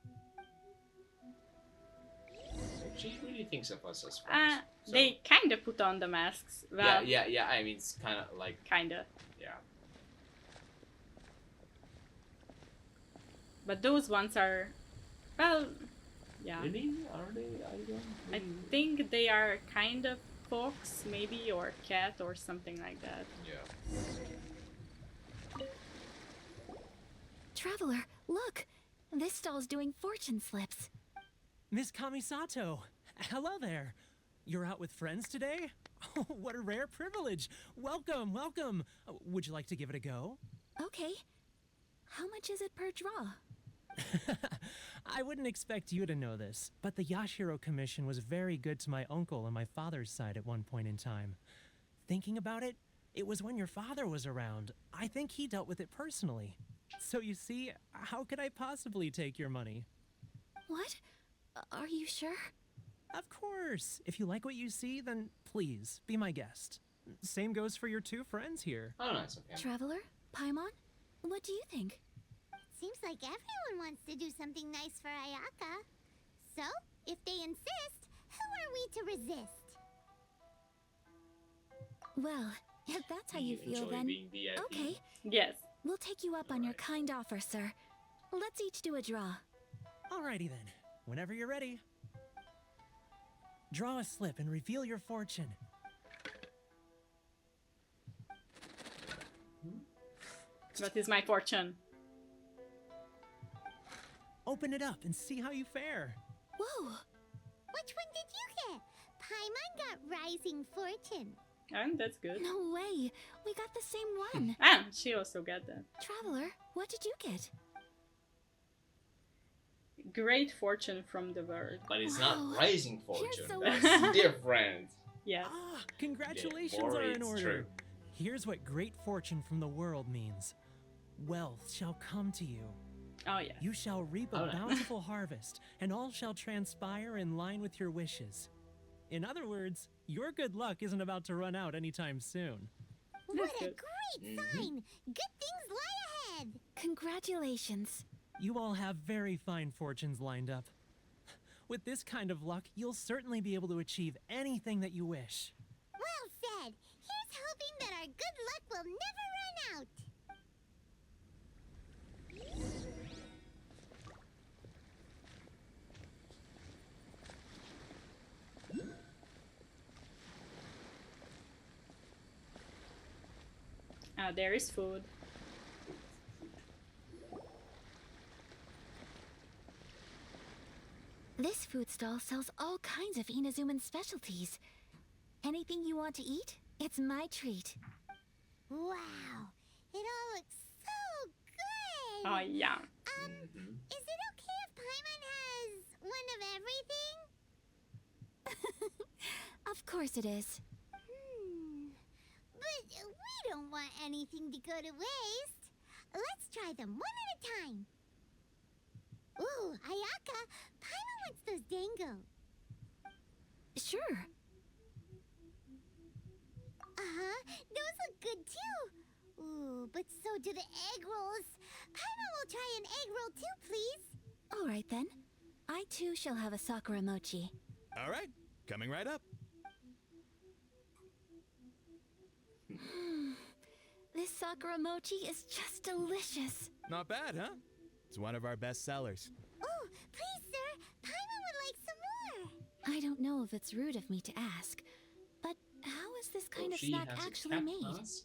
She really thinks of us as friends. so- They kind of put on the masks. Well, yeah. I mean, it's kind of like, kind of. yeah. But those ones are, well, yeah. Really? Are they? I don't. I Really... think they are kind of fox, maybe, or cat, or something like that. Yeah. Traveler, look! This stall's doing fortune slips. Miss Kamisato, hello there. You're out with friends today? Oh, what a rare privilege. Welcome, welcome. Would you like to give it a go? Okay. How much is it per draw? I wouldn't expect you to know this, but the Yashiro Commission was very good to my uncle on my father's side at one point in time. Thinking about it, it was when your father was around. I think he dealt with it personally. So you see, how could I possibly take your money? What? Are you sure? Of course. If you like what you see, then please, be my guest. Same goes for your two friends here. Oh, no, it's okay. Traveler? Paimon? What do you think? Seems like everyone wants to do something nice for Ayaka. So, if they insist, who are we to resist? Well, if that's how you feel, enjoy then... being VIP? Okay, Yes. we'll take you up on your kind offer, sir. Let's each do a draw. Alrighty then. Whenever you're ready. Draw a slip and reveal your fortune. What is my fortune? Open it up and see how you fare. Which Whoa! one did you get? Paimon got Rising Fortune. And that's good. No way! We got the same one! And she also got that. Traveler, what did you get? Great fortune from the bird. But it's Wow. not rising fortune. so That's different. Yes. Ah, congratulations more are in it's order. true. Here's what great fortune from the world means. Wealth shall come to you. Oh, yes. You shall reap Oh, a no. bountiful harvest, and all shall transpire in line with your wishes. In other words, your good luck isn't about to run out anytime soon. What a good. great sign! Good things lie ahead! Congratulations. You all have very fine fortunes lined up. With this kind of luck, you'll certainly be able to achieve anything that you wish. Well said! Here's hoping that our good luck will never run out! There is food. This food stall sells all kinds of Inazuman specialties. Anything you want to eat? It's my treat. Wow! It all looks so good! Oh, yeah. Mhm. Is it okay if Paimon has one of everything? Of course it is. But we don't want want anything to go to waste. Let's try them one at a time. Ooh, Ayaka, Paimon wants those dango. Sure. Uh-huh, those look good too. Ooh, but so do the egg rolls. Paimon will try an egg roll too, please. All right then. I too shall have a Sakura mochi. All right, coming right up. This Sakura mochi is just delicious. Not bad, huh? It's one of our best sellers. Oh, please, sir. Paimon would like some more. I don't know if it's rude of me to ask, but how is this kind of She snack has a actually cat made? mask?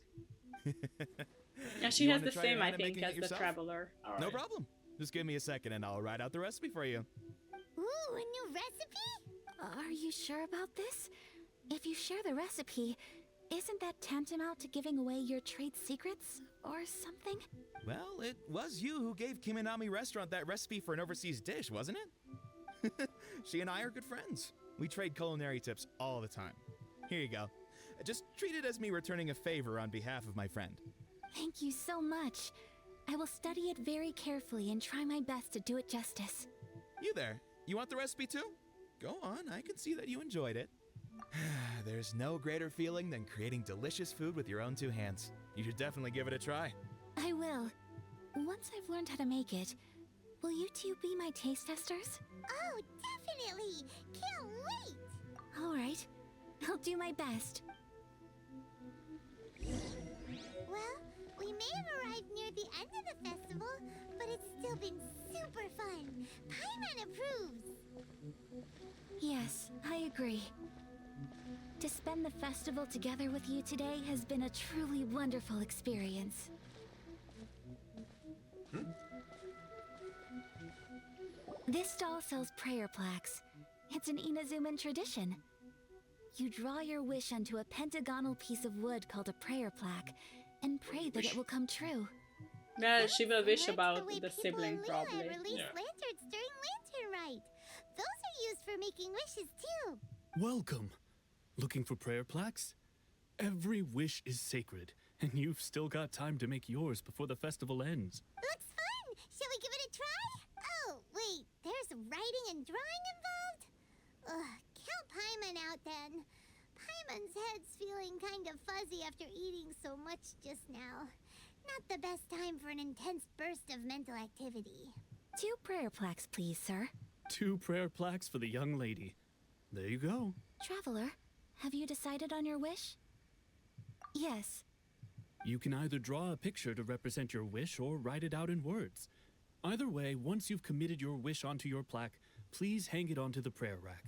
Yeah, she You has wanna the try same, your I hand at think, making it as the yourself? traveler. All No right. problem. Just give me a second and I'll write out the recipe for you. Ooh, a new recipe? Are you sure about this? If you share the recipe, isn't that tantamount to giving away your trade secrets or something? Well, it was you who gave Kiminami Restaurant that recipe for an overseas dish, wasn't it? She and I are good friends. We trade culinary tips all the time. Here you go. Just treat it as me returning a favor on behalf of my friend. Thank you so much. I will study it very carefully and try my best to do it justice. You there, you want the recipe too? Go on, I can see that you enjoyed it. There's no greater feeling than creating delicious food with your own two hands. You should definitely give it a try. I will. Once I've learned how to make it, will you two be my taste testers? Oh, definitely. Can't wait. All right. I'll do my best. Well, we may have arrived near the end of the festival, but it's still been super fun. Paimon approves. Yes, I agree. To spend the festival together with you today has been a truly wonderful experience. This stall sells prayer plaques. It's an Inazuman tradition. You draw your wish onto a pentagonal piece of wood called a prayer plaque and pray that it will come true. Yeah, she will wish Similar to about the way the people sibling in Liyue probably. release Yeah. lanterns during Lantern Rite. Those are used for making wishes too. Welcome. Looking for prayer plaques? Every wish is sacred, and you've still got time to make yours before the festival ends. Looks fun. Shall we give it a try? Oh, wait. There's writing and drawing involved? Ugh, count Paimon out then. Paimon's head's feeling kind of fuzzy after eating so much just now. Not the best time for an intense burst of mental activity. 2 prayer plaques, please, sir. 2 prayer plaques for the young lady. There you go. Traveler, have you decided on your wish? Yes. You can either draw a picture to represent your wish or write it out in words. Either way, once you've committed your wish onto your plaque, please hang it onto the prayer rack.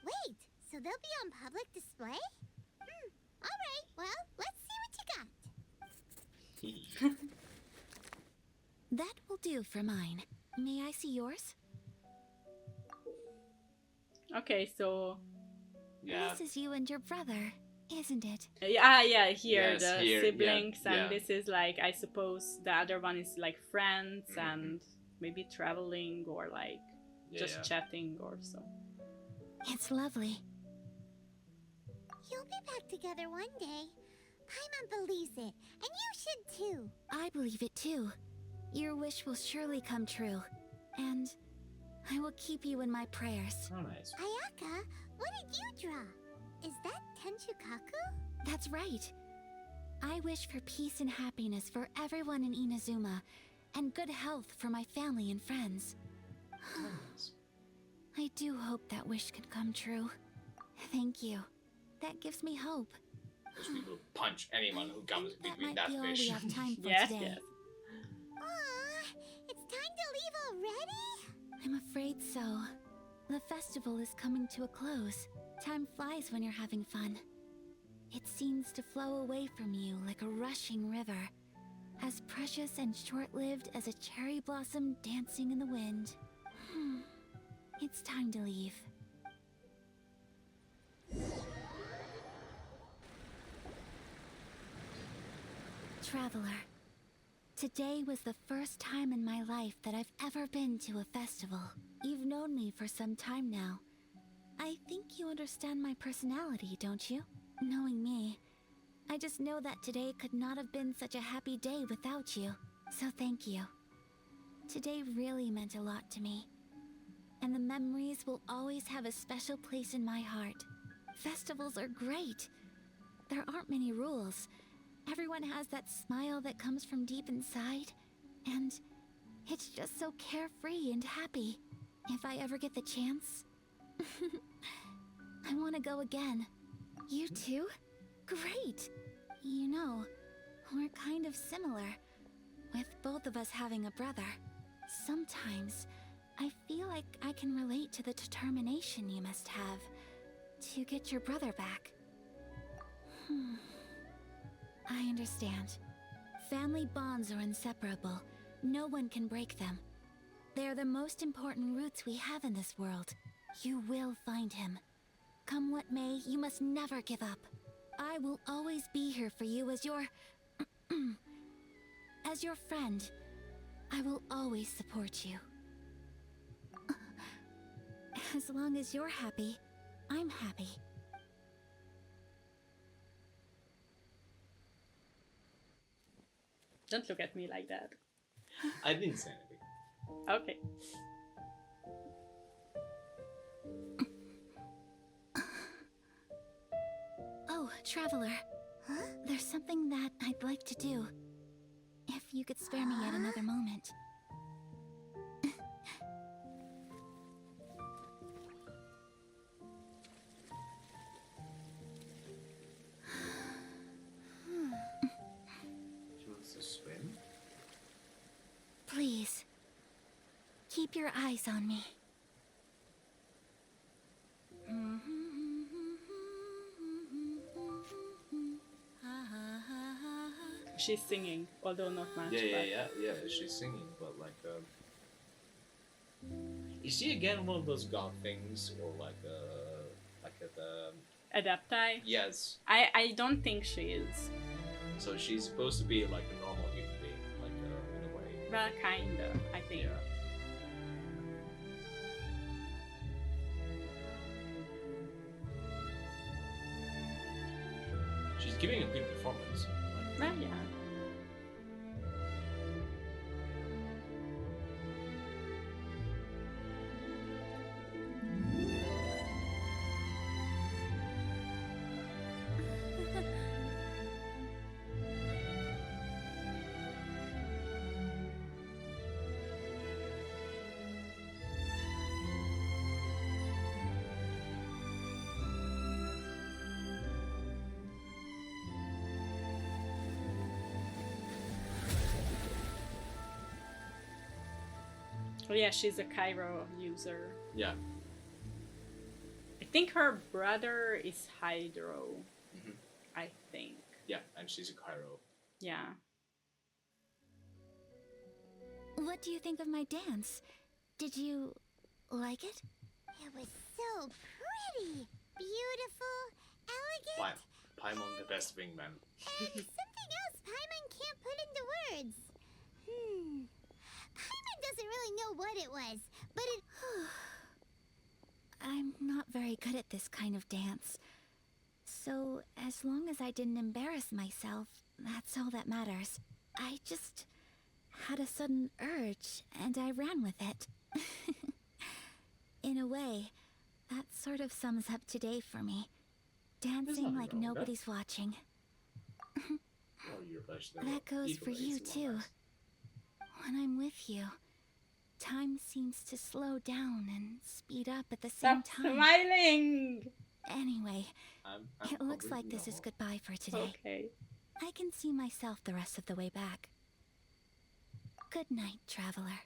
Wait, so they'll be on public display? All right, well, let's see what you got. That will do for mine. May I see yours? Okay, so Yeah. This is you and your brother, isn't it? yeah, here Yes, the here, yeah, siblings, and yeah. this is like, I suppose the other one is like friends and maybe traveling or like just chatting or so. It's lovely. You'll be back together one day. Paimon believes it, and you should too. I believe it too. Your wish will surely come true. And I will keep you in my prayers. Oh, nice. Ayaka, what did you draw? Is that Tenchukaku? That's right. I wish for peace and happiness for everyone in Inazuma, and good health for my family and friends. I do hope that wish can come true. Thank you. That gives me hope. Because we will punch anyone who comes I think between that that might be all we fish. have time for Yes, today. yes. Aw, it's time to leave already? I'm afraid so. The festival is coming to a close. Time flies when you're having fun. It seems to flow away from you like a rushing river, as precious and short-lived as a cherry blossom dancing in the wind. It's time to leave. Traveler, today was the first time in my life that I've ever been to a festival. You've known me for some time now. I think you understand my personality, don't you? Knowing me, I just know that today could not have been such a happy day without you. So thank you. Today really meant a lot to me. And the memories will always have a special place in my heart. Festivals are great. There aren't many rules. Everyone has that smile that comes from deep inside. And it's just so carefree and happy. If I ever get the chance, I want to go again. You too? Great! You know, we're kind of similar, with both of us having a brother. Sometimes, I feel like I can relate to the determination you must have to get your brother back. I understand. Family bonds are inseparable. No one can break them. They're the most important roots we have in this world. You will find him. Come what may, you must never give up. I will always be here for you as your... as your friend. I will always support you. As long as you're happy, I'm happy. Don't look at me like that. I didn't say anything. Okay. Oh, Traveler. Huh? There's something that I'd like to do. If you could spare me yet another moment. She wants to swim? Please. Keep your eyes on me. She's singing, although not much. Yeah. She's singing, but like, is she again one of those god things, or like the Adaptai? yes? I don't think she is. So she's supposed to be like a normal human being, like in a way. Well, kinda, I think. Yeah. She's giving a good performance. Well, yeah. Oh yeah, she's a Cairo user. Yeah. I think her brother is Hydro. Mhm. I think. Yeah, and she's a Cairo. Yeah. What do you think of my dance? Did you like it? It was so pretty, beautiful, elegant, Paimon the best wingman. and something else Paimon can't put into words. Paimon doesn't really know what it was, but it... I'm not very good at this kind of dance. So, as long as I didn't embarrass myself, that's all that matters. I just had a sudden urge, and I ran with it. In a way, that sort of sums up today for me. Dancing nothing like wrong with that. nobody's watching. Oh, you're vegetable. That goes for you, too. When I'm with you, time seems to slow down and speed up at the same Stop time. smiling! Anyway, I'm it looks like completely this is normal. goodbye for today. Okay. I can see myself the rest of the way back. Good night, traveler.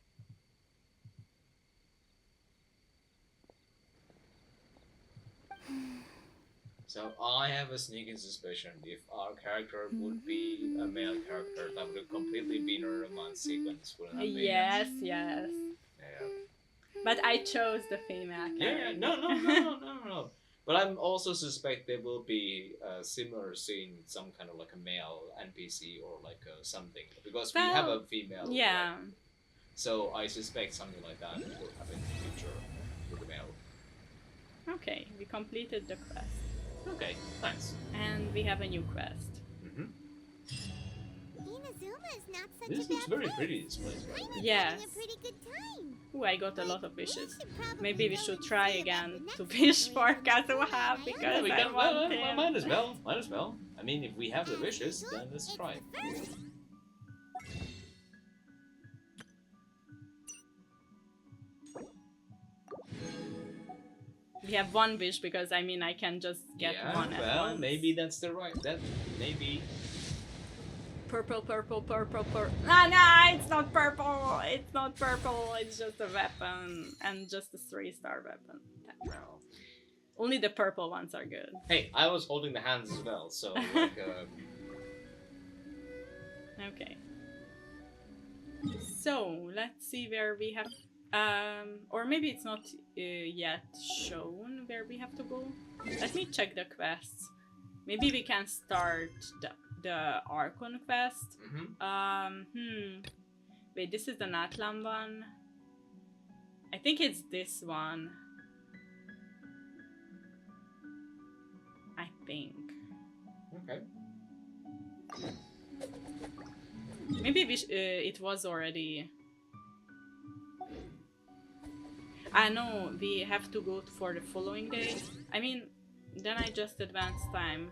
So I have a sneaking suspicion if our character would be a male character, that would have completely been a romance sequence, wouldn't have been? Yes. Yeah. But I chose the female Yeah, character. no. But I'm also suspect there will be a similar scene with some kind of like a male NPC or like something, because we have a female. Yeah. like, so I suspect something like that will happen in the future with the male. Okay, we completed the quest. Okay, nice. And we have a new quest. Inazuma is not such This a looks bad very place. pretty, this place. I was Yes. having a pretty good time. Ooh, I got a lot of We wishes. should probably Maybe we go should and try see about again the to next wish for operations Kazuha before because Yeah, we I can, want him. might as well, might as well. I mean, if we have the wishes, As then usual, let's it's try. the first. We have one wish because I mean I can just get Yeah, one at well, once. maybe that's the right. That maybe. Purple, purple, purple, purple. Ah, no, it's not purple. It's not purple. It's just a weapon and just a 3-star weapon. No. Only the purple ones are good. Hey, I was holding the hands as well, so like. Okay. So let's see where we have. Or maybe it's not yet shown where we have to go. Let me check the quests. Maybe we can start the Archon Quest. Wait, this is the Natlan one. I think it's this one. I think. Okay. Maybe we it was already. I know we have to go for the following day. I mean, then I just advance time.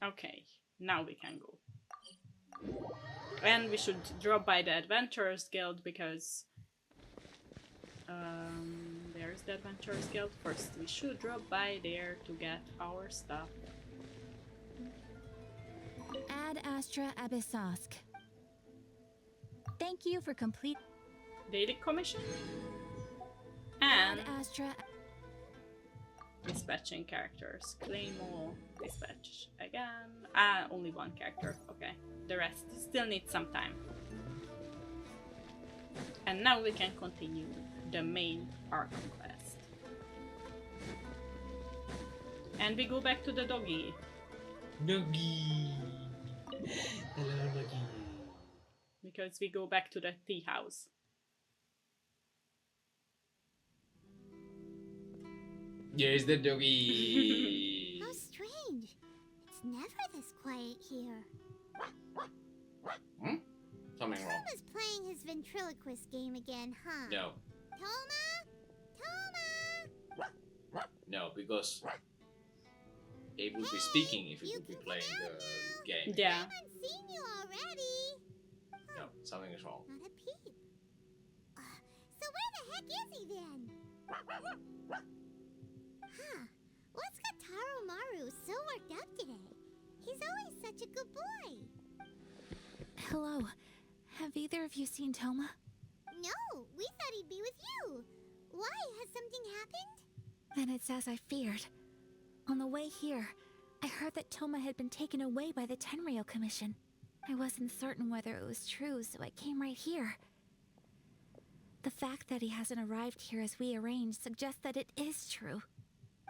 Okay, now we can go. And we should drop by the Adventurers Guild because there's the Adventurers Guild. First we should drop by there to get our stuff. Ad Astra Abyssosk. Thank you for complete Daily commission and Ad Astra. dispatching characters. Claim all, dispatch again. Only one character. Okay, the rest still need some time. And now we can continue the main Archon Quest. And we go back to the doggy. Doggy. Hello, doggy. Because we go back to the tea house. Here's the doggy. How strange. It's never this quiet here. Something wrong. Thoma's playing his ventriloquist game again, huh? No. Thoma? Thoma? No, because it would be speaking if it would be playing the game. Yeah. I haven't seen you already. No, something is wrong. Not a peep. So where the heck is he then? Huh. What's got Taro Maru so worked up today? He's always such a good boy. Hello. Have either of you seen Thoma? No, we thought he'd be with you. Why? Has something happened? Then it's as I feared. On the way here, I heard that Thoma had been taken away by the Tenryou Commission. I wasn't certain whether it was true, so I came right here. The fact that he hasn't arrived here as we arranged suggests that it is true.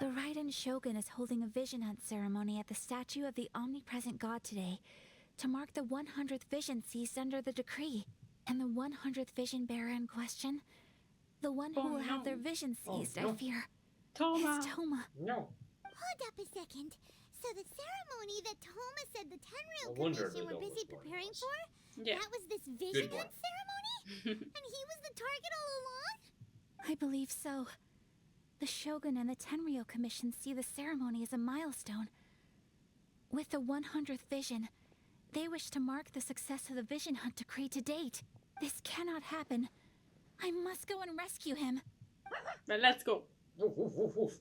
The Raiden Shogun is holding a vision hunt ceremony at the statue of the omnipresent god today to mark the 100th vision seized under the decree. And the 100th vision bearer in question, the one who will have their vision seized, I fear, Thoma. is Thoma. No. Hold up a second. So the ceremony that Thoma said the Tenryou I wondered Commission what were that busy was going preparing on. for? Yeah. That was this vision Good hunt ceremony? And he was the target all along? I believe so. The Shogun and the Tenryou Commission see the ceremony as a milestone. With the 100th vision, they wish to mark the success of the vision hunt decree to date. This cannot happen. I must go and rescue him. But let's go. Woof, woof, woof, woof.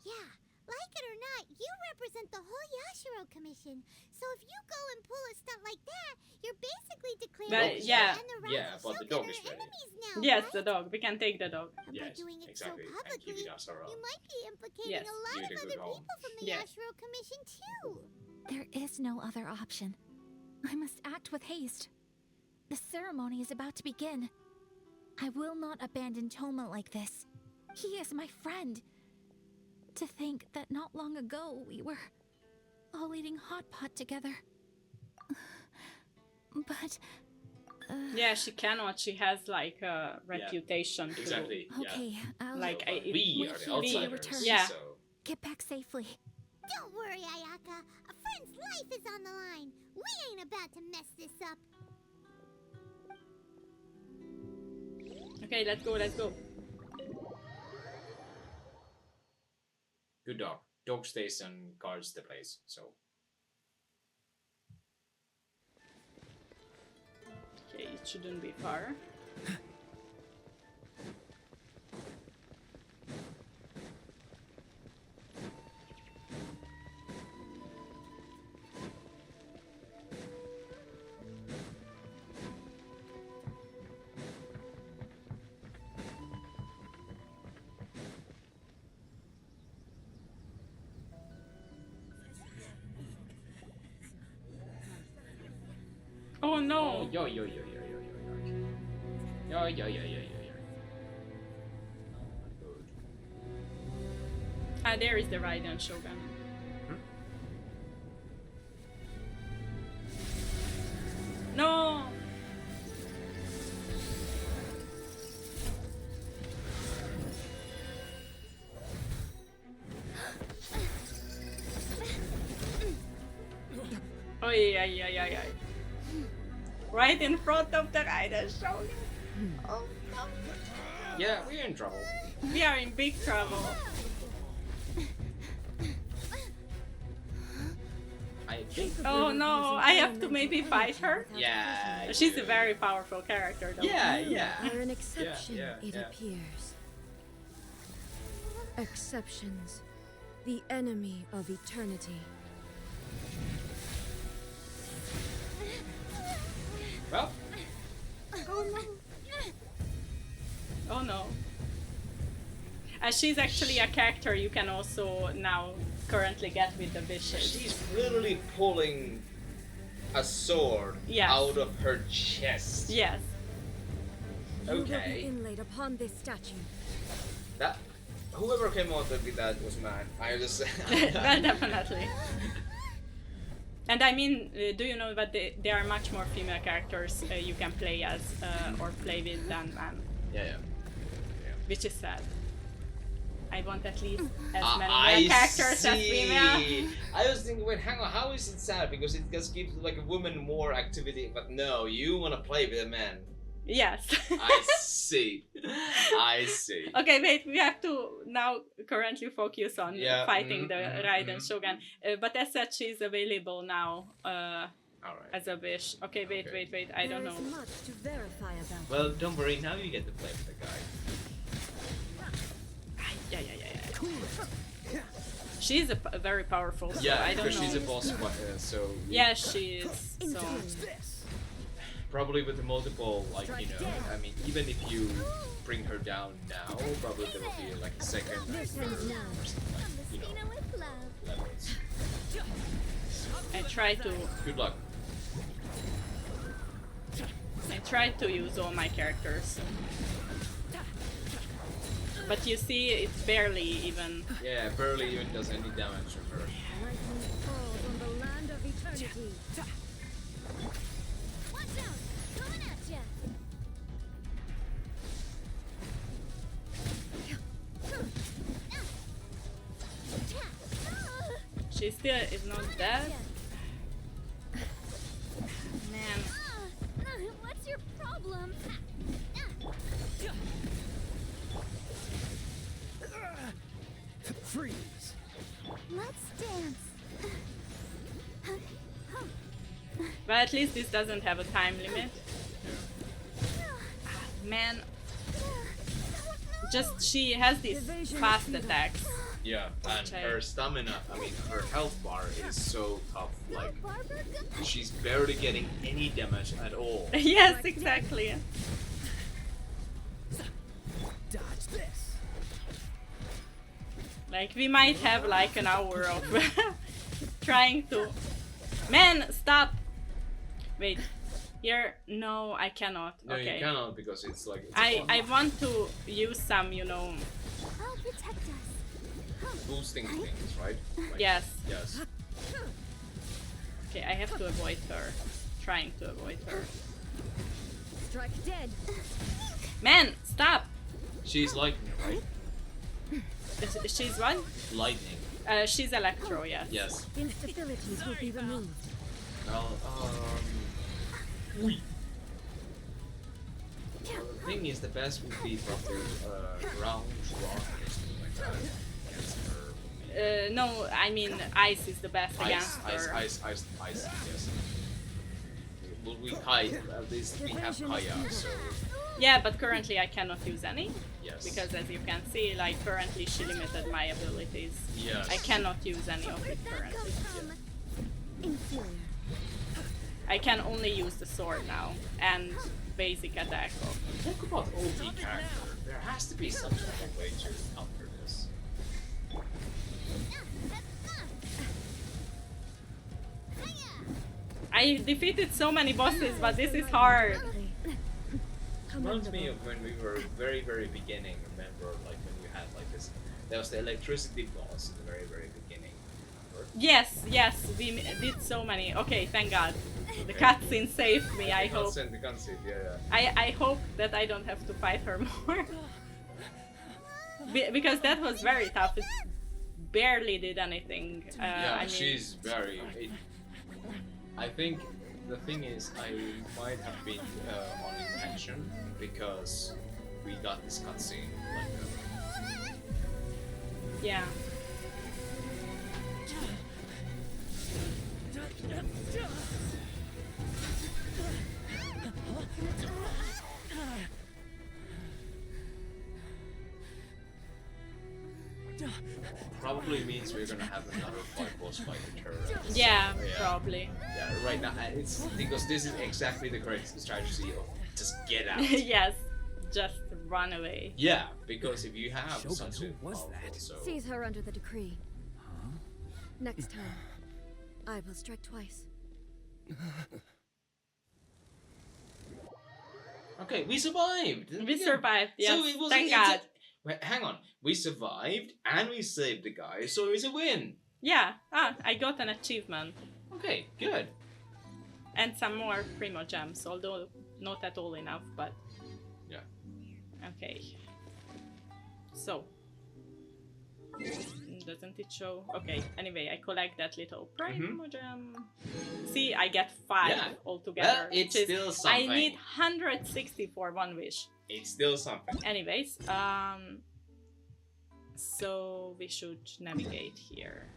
Yeah, like it or not, you represent the whole Yashiro Commission. So if you go and pull a stunt like that, you're basically declaring But, you yeah. and the Yeah, Raiden but the Shogun dog are is ready. enemies now, Yes, right? the dog. We can take the dog. And Yes, by doing it exactly. so And publicly, keep it us around. you might be implicating Yes. a lot Give of it a other good home. people from the Yeah. Yashiro Commission too. There is no other option. I must act with haste. The ceremony is about to begin. I will not abandon Thoma like this. He is my friend. To think that not long ago we were... all eating hot pot together. But... Yeah, she cannot. She has like a reputation to... Exactly. Okay, I'll... Like, So, I- we are the we- outsiders. return. Yeah. So Get back safely. Don't worry, Ayaka. A friend's life is on the line. We ain't about to mess this up. Okay, let's go, let's go. good dog. Dog stays and guards the place. So Okay, it shouldn't be far. Oh no! yo. Yo. Not good. Ah, there is the Raiden Shogun. No! Oh yeah. Right in front of the Raiden Shogun. Oh no. Yeah, we're in trouble. We are in big trouble. I think. Oh no, I have to maybe fight her? Yeah. She's a very powerful character though. Yeah. Are an exception, yeah. it appears. Exceptions. The enemy of eternity. Well, Oh no. She's actually a character you can also now currently get with the wishes. she's literally pulling a sword Yes. out of her chest. Yes. You will be Okay. inlaid upon this statue. That whoever came out with that was mad. I just. Well, definitely. And I mean, do you know that there are much more female characters you can play as or play with than men, Yeah. which is sad. I want at least as many I male characters as female. see. I was thinking, wait, hang on, how is it sad? Because it just gives like a woman more activity, but no, you want to play with a man. Yes. I see. I see. Okay, wait, we have to now currently focus on Yeah, fighting the Raiden Shogun. But as such, she's available now All right. as a wish. Okay, wait, I don't There know. is much to verify about. Well, don't worry. Now you get to play with the guy. Yeah. She's a very powerful, so Yeah, I don't know. because she's a boss. So Yeah, she is. So probably with the multiple, like I mean, even if you bring her down now, probably there will be like a second or something, like, with love. levels. I try to Good luck. use all my characters. But you see, it's barely even. Yeah, barely even does any damage to her. Lightning falls on the land of eternity. Watch out! Coming at ya! She still is not dead. Man. What's your problem? Freeze! Let's dance. But at least this doesn't have a time limit. Man. Just she has these fast attacks. Yeah, and her stamina, I mean, her health bar is so tough. Like, she's barely getting any damage at all. Yes, exactly. Dodge this! Like we might have like an hour of trying to. Man, stop! Wait, here. No, I cannot. No, Okay. you cannot because it's like. It's I want to use some, you know. I'll protect us. boosting things, right? Like, Yes. Yes. Okay, I have to avoid her. Trying to avoid her. Strike dead. Man, stop! She's lightning, right? She's what? Lightning. She's Electro, yes. Yes. Instabilities will be removed. Well, oui. The thing is, the best would be probably ground rock or something like that against her. No, I mean ice is the best against her. Ice, yes. Well, we Kai, at least we have Kaya, so Yeah, but currently I cannot use any. yes. Because as you can see, like currently she limited my abilities. Yes. I cannot use any of it currently. Inferior. I can only use the sword now and basic attack. Talk about OP character. There has to be some sort of way to counter this. I defeated so many bosses, but this is hard. Reminds me of when we were very, very beginning. Remember, like when you had like this, there was the electricity boss in the very, very beginning. Remember? Yes, we did so many. Okay, thank God. The cutscene saved me, I hope. The cutscene, yeah. I hope that I don't have to fight her more. Because that was very tough. It barely did anything. Yeah, I mean, she's very. I think the thing is, I might have been on intention because we got this cutscene. Like, yeah. probably means we're gonna have another boss fight with her. Yeah, probably. Yeah, right now it's because this is exactly the correct strategy of just get out. Yes, just run away. Yeah, because if you have Shogun, something who was powerful, that? so Seize her under the decree. Next time, I will strike twice. okay, we survived. We survived. Yes, So it was thank God. Wait, hang on, we survived and we saved the guy, so it's a win. Yeah. I got an achievement Okay, good. and some more primo gems, although not at all enough. But Yeah. okay. So. Doesn't it show? Okay, anyway, I collect that little primo gem. See, I get 5 Yeah. altogether. Well, it's which is- still something. I need 160 for one wish. It's still something. Anyways, so we should navigate here.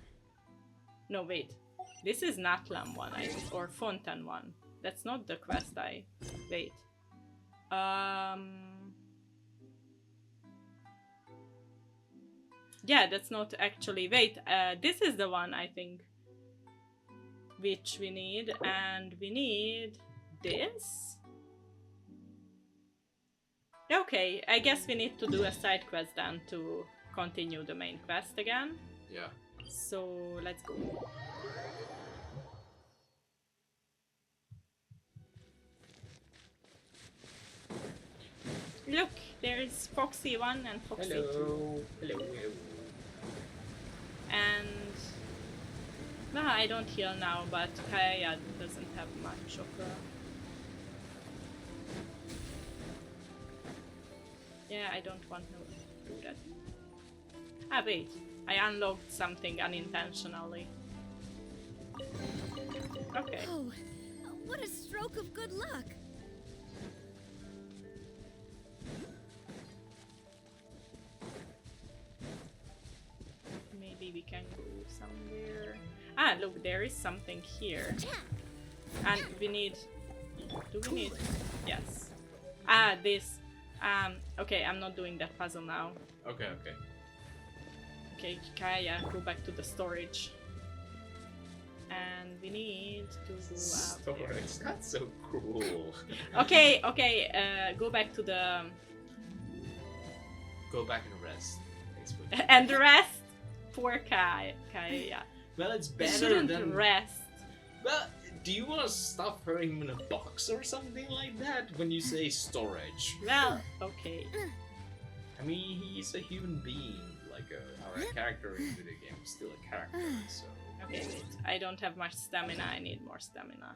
No, wait. This is Natlan one, or Fontaine one. That's not the quest I... Wait. Yeah, that's not actually... Wait, this is the one, I think. Which we need, and we need this. Okay, I guess we need to do a side quest then to continue the main quest again. Yeah. So let's go. Look, there's Foxy 1 and Foxy 2. Hello. Hello. And... Well, I don't heal now, but Kaya doesn't have much of a... Yeah, I don't want to do that. Ah, wait. I unlocked something unintentionally. Okay. Oh, what a stroke of good luck! Maybe we can go somewhere. Ah, look, there is something here. And we need... Do we need... Yes. Ah, this. Okay, I'm not doing that puzzle now. Okay, okay. Okay, Kaya, go back to the storage. And we need to go up there. Storage, that's so cruel. Okay, go back to the... Go back and rest. Thanks for and rest for Kaya. Well, it's You better shouldn't than... rest. Well, do you want to stuff her in a box or something like that when you say storage? Well, okay. I mean, he's a human being. Like our character in the video game is still a character, so... Okay, wait. I don't have much stamina. I need more stamina.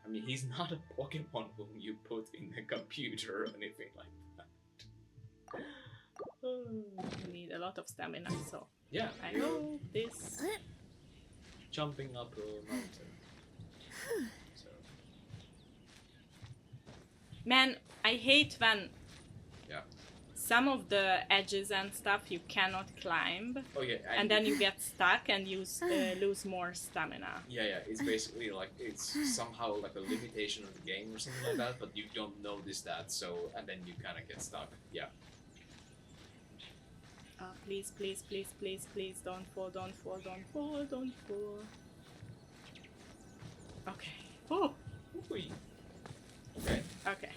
I mean, he's not a Pokemon whom you put in a computer or anything like that. I need a lot of stamina, so Yeah, I know this. jumping up a mountain. So, Man, I hate when yeah. some of the edges and stuff you cannot climb, Oh yeah, and then you get stuck and you lose more stamina. Yeah, it's basically like it's somehow like a limitation of the game or something like that, but you don't notice that, so and then you kind of get stuck. Yeah. Please, please, please, please, please, don't fall, don't fall, don't fall, don't fall. Okay. Oh! Ooh-wee. Okay. Okay.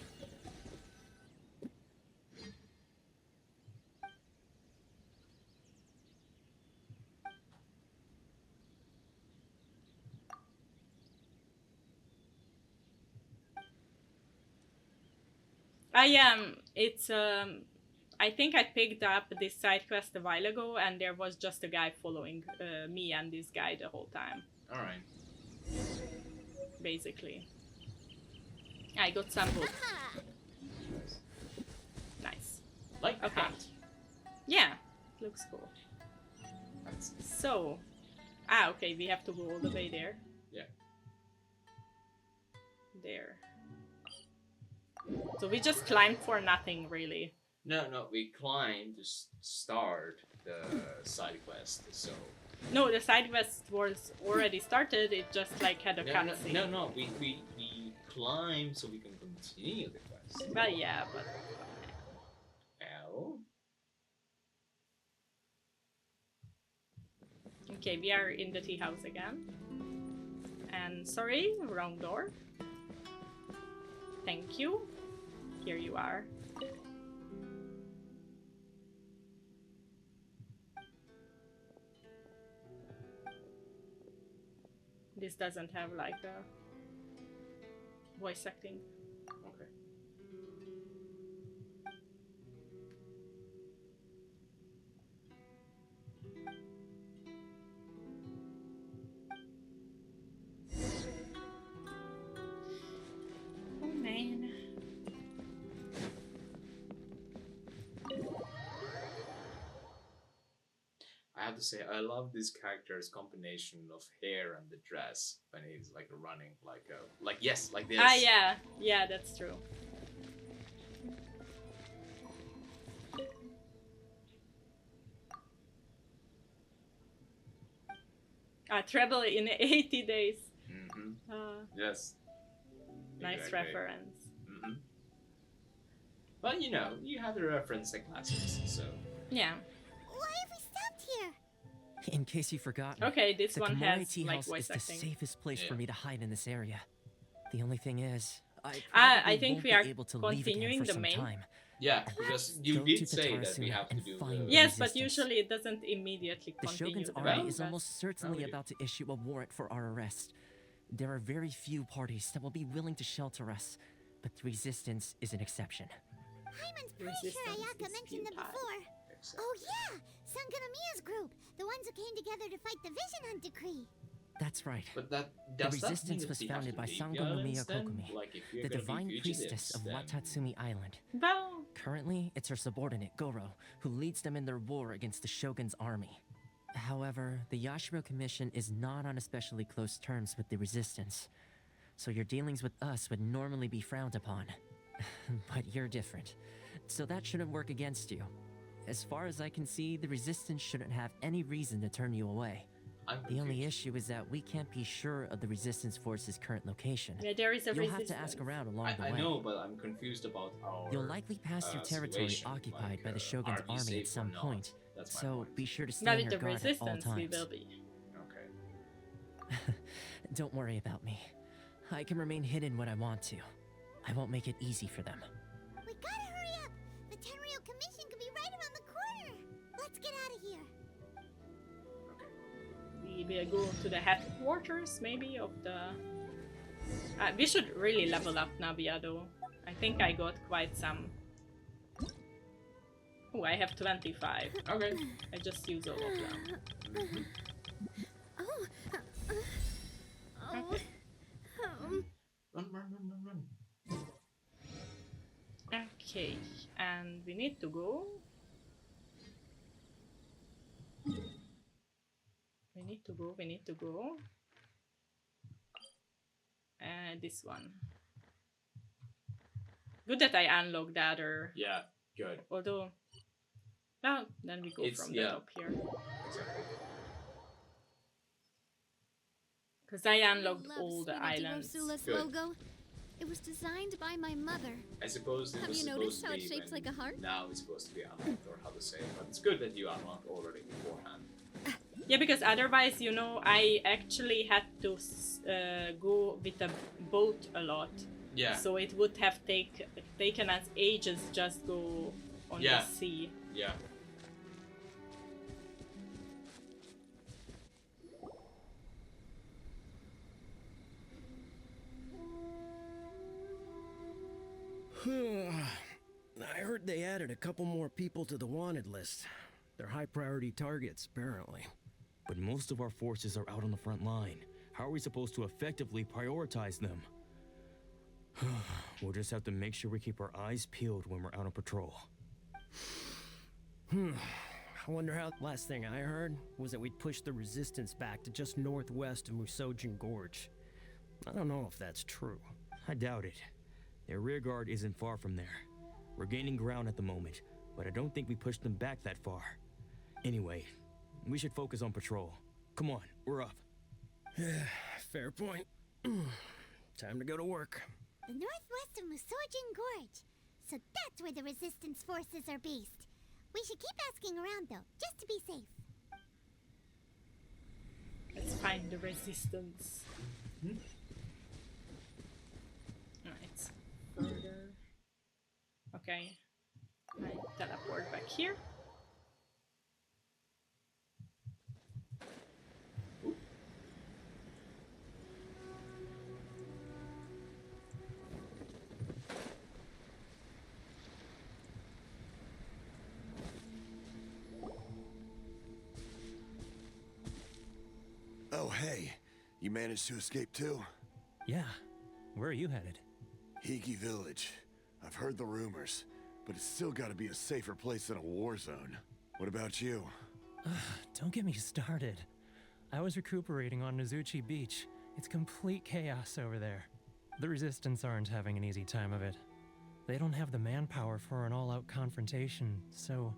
I think I picked up this side quest a while ago, and there was just a guy following me and this guy the whole time. Alright. Basically. I got some wood. Nice. Like Okay. that. Yeah, looks cool. That's So, okay, we have to go all the way there. Yeah. There. So we just climbed for nothing, really. No, we climbed to start the side quest, so... No, the side quest was already started, it just like had a cutscene. No, we climbed so we can continue the quest. Well, yeah, but... Ow. Okay, we are in the tea house again. And sorry, wrong door. Thank you. Here you are. This doesn't have like a voice acting. Okay. Oh man. I have to say, I love this character's combination of hair and the dress when he's like running, like yes, like this. Yeah, that's true. Treble in 80 days. Mm-hmm. Nice Yes. Exactly. reference. Mm-hmm. But you know, you have to reference the classics, so. Yeah. Why have we stopped here? In case you forgot, Okay, this the one Komori has Tea like House voice is the acting. safest place for Yeah. me to hide in this area. The only thing is, I I probably think won't we be are able to leave again continuing for the some main- time. Yeah, because you Go did to say that we Tatarasuna have to and do find the... the Yes, but resistance. usually it doesn't immediately The continue. Shogun's the army main is quest. almost certainly Really? about to issue a warrant for our arrest. There are very few parties that will be willing to shelter us, but the resistance is an exception. Paimon's pretty sure Resistance Ayaka is mentioned them futile. before. Oh yeah! Sanganamiya's group! The ones who came together to fight the Vision Hunt Decree! That's right. But that The does that mean resistance that was we have founded to by leave the Sangonomiya islands then? Kokumi, Like, if you're the gonna be divine priestess fugitives, of then- Watatsumi Island. Well, Currently, it's her subordinate, Goro, who leads them in their war against the Shogun's army. However, the Yashiro Commission is not on especially close terms with the resistance, so your dealings with us would normally be frowned upon. But you're different, so that shouldn't work against you. As far as I can see, the resistance shouldn't have any reason to turn you away. I'm The only confused. issue is that we can't be sure of the resistance force's current location. yeah, there is a You'll resistance. have to ask around along the way. I know, but I'm confused about our... You'll likely pass through territory situation, occupied like, by the Shogun's are we army safe at or some not? point, That's my so point. be sure to stay Now on with your the guard at all resistance, we times. will be. Okay. Don't worry about me. I can remain hidden when I want to. I won't make it easy for them. We gotta hurry up! The Tenryo Commission could be right around the corner! Let's get out of here! We will go to the headquarters, maybe, of the... we should really level up Nabia, though. I think I got quite some... Oh, I have 25. Okay. I just use all of them. Oh, Okay. Run. Okay, and we need to go. We need to go. This one. Good that I unlocked the other. Yeah, good. Although, well, then we go from the top here. Exactly. Because I unlocked Love all the Sweetie islands. Rosula's Good. logo. It was designed by my mother. I suppose it Have was you supposed noticed to how be it's shaped when like a heart? now it's supposed to be unlocked, or how to say it, but it's good that you unlocked already beforehand. Yeah, because otherwise, you know, I actually had to go with a boat a lot. Yeah. So it would have taken us ages just go on Yeah. the sea. Yeah. I heard they added a couple more people to the wanted list. They're high priority targets, apparently. But most of our forces are out on the front line. How are we supposed to effectively prioritize them? We'll just have to make sure we keep our eyes peeled when we're out on patrol. I wonder how. Last thing I heard was that we'd push the resistance back to just northwest of Musojin Gorge. I don't know if that's true. I doubt it. Their rear guard isn't far from there. We're gaining ground at the moment, but I don't think we pushed them back that far. Anyway, we should focus on patrol. Come on, we're up. Fair point. Time to go to work. The northwest of Musojin Gorge. So that's where the resistance forces are based. We should keep asking around though, just to be safe. Let's find the resistance. It's further. Okay. I teleport back here. Oh, hey. You managed to escape too? Yeah. Where are you headed? Higi Village. I've heard the rumors, but it's still gotta be a safer place than a war zone. What about you? Don't get me started. I was recuperating on Nozuchi Beach. It's complete chaos over there. The Resistance aren't having an easy time of it. They don't have the manpower for an all-out confrontation, so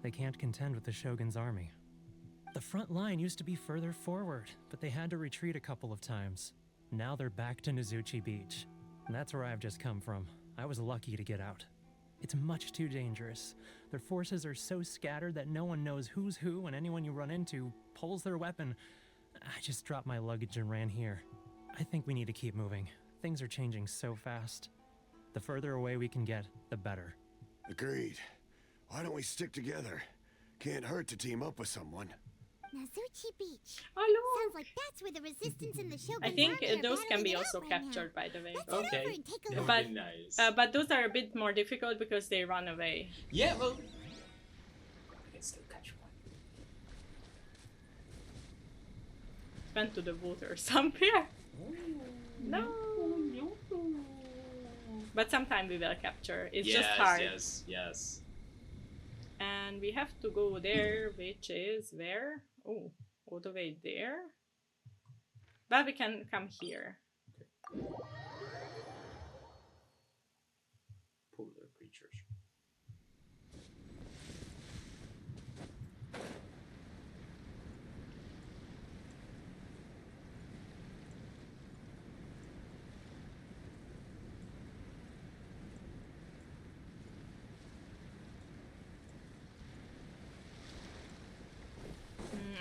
they can't contend with the Shogun's army. The front line used to be further forward, but they had to retreat a couple of times. Now they're back to Nozuchi Beach. And that's where I've just come from. I was lucky to get out. It's much too dangerous. Their forces are so scattered that no one knows who's who, and anyone you run into pulls their weapon. I just dropped my luggage and ran here. I think we need to keep moving. Things are changing so fast. The further away we can get, the better. Agreed. Why don't we stick together? Can't hurt to team up with someone. Nazuchi Beach. Hello. Sounds like that's where the resistance and the Shogun's I think army are those can battling be it also out right now. captured, by the way. Let's head over Okay. and take a That look. would But- be nice. But those are a bit more difficult because they run away. Yeah, well, I can still catch one. Went to the water somewhere. No. But sometime we will capture. It's just hard. Yes. And we have to go there, which is where? Oh, all the way there. But we can come here. Polar creatures.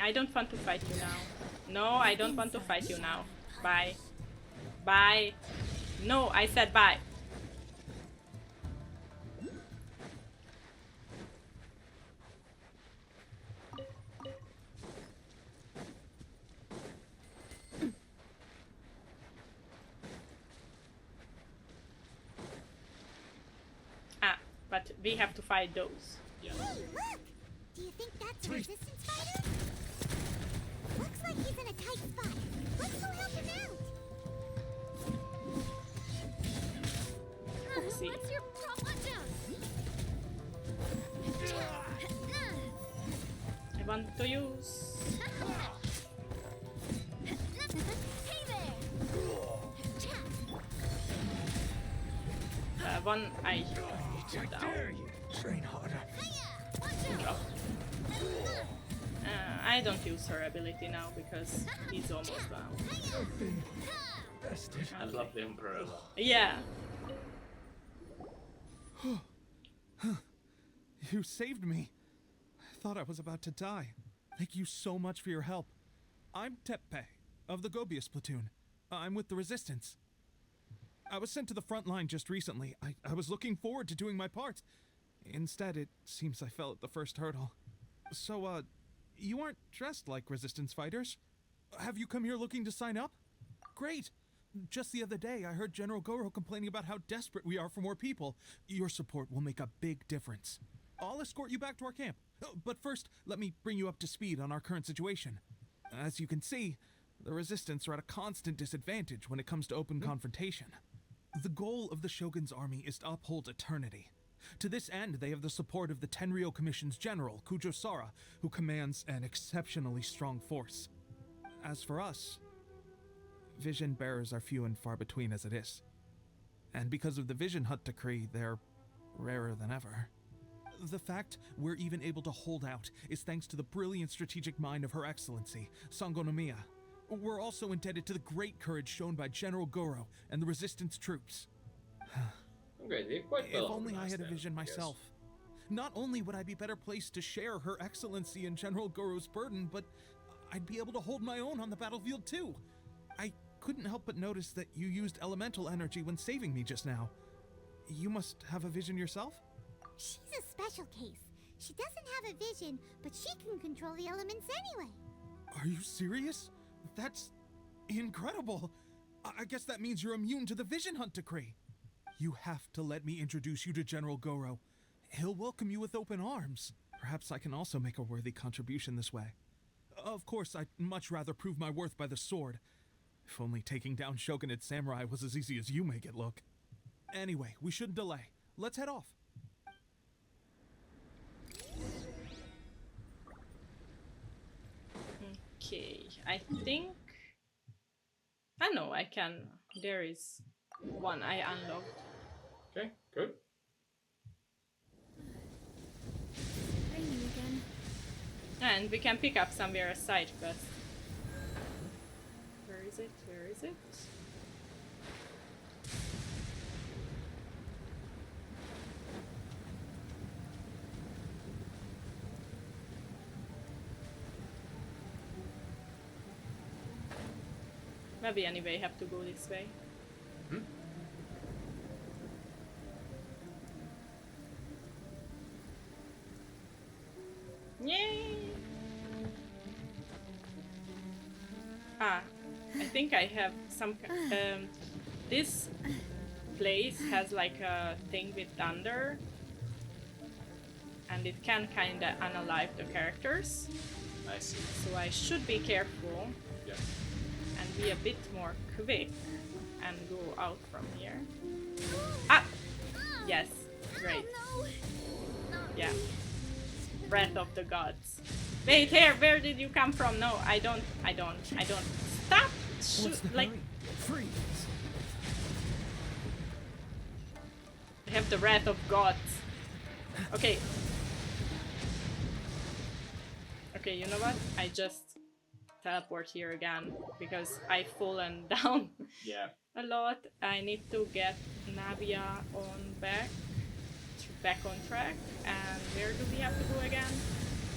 I don't want to fight you now. No, I don't want to fight you now. Bye. Bye. No, I said bye. Ah, but we have to fight those. Yeah. Hey, look! Do you think that's a resistance fighter? Looks like he's in a tight spot. Let's go help him out. Let's see. What's your problem? I want to use. Hey there! One I put down. Train harder. Drop. I don't use her ability now because he's almost down. I love the umbrella. Yeah. You saved me. I thought I was about to die. Thank you so much for your help. I'm Teppe, of the Gobius platoon. I'm with the Resistance. I was sent to the front line just recently. I was looking forward to doing my part. Instead, it seems I fell at the first hurdle. So, you aren't dressed like Resistance fighters? Have you come here looking to sign up? Great! Just the other day, I heard General Goro complaining about how desperate we are for more people. Your support will make a big difference. I'll escort you back to our camp. But first, let me bring you up to speed on our current situation. As you can see, the Resistance are at a constant disadvantage when it comes to open confrontation. The goal of the Shogun's army is to uphold eternity. To this end, they have the support of the Tenryou Commission's general, Kujo Sara, who commands an exceptionally strong force. As for us, vision bearers are few and far between as it is. And because of the Vision Hut decree, they're rarer than ever. The fact we're even able to hold out is thanks to the brilliant strategic mind of Her Excellency, Sangonomiya. We're also indebted to the great courage shown by General Goro and the Resistance troops. Okay, they're quite well If only I organized had a then, vision I guess. myself. Not only would I be better placed to share Her Excellency and General Goro's burden, but I'd be able to hold my own on the battlefield too. I couldn't help but notice that you used elemental energy when saving me just now. You must have a vision yourself? She's a special case. She doesn't have a vision, but she can control the elements anyway. Are you serious? That's incredible. I guess that means you're immune to the Vision Hunt decree. You have to let me introduce you to General Goro. He'll welcome you with open arms. Perhaps I can also make a worthy contribution this way. Of course, I'd much rather prove my worth by the sword. If only taking down Shogunate samurai was as easy as you make it look. Anyway, we shouldn't delay. Let's head off. Okay, I think. I know I can. There is one I unlocked. Okay, good. Raining again. And we can pick up somewhere a side quest. Where is it? Where is it? Maybe anyway have to go this way. Hmm? Yay! Ah, I think I have some. This place has like a thing with thunder, and it can kinda unalive the characters. I see. So I should be careful. Yeah. And be a bit more quick and go out from here. Ah! Yes, great. Yeah. Breath of the gods. Wait, here, where did you come from? No, I don't. Stop! What's the Like, hurry? Freeze! I have the wrath of gods. Okay. Okay, you know what? I just teleport here again because I've fallen down Yeah. a lot. I need to get Navia on back on track. And where do we have to go again?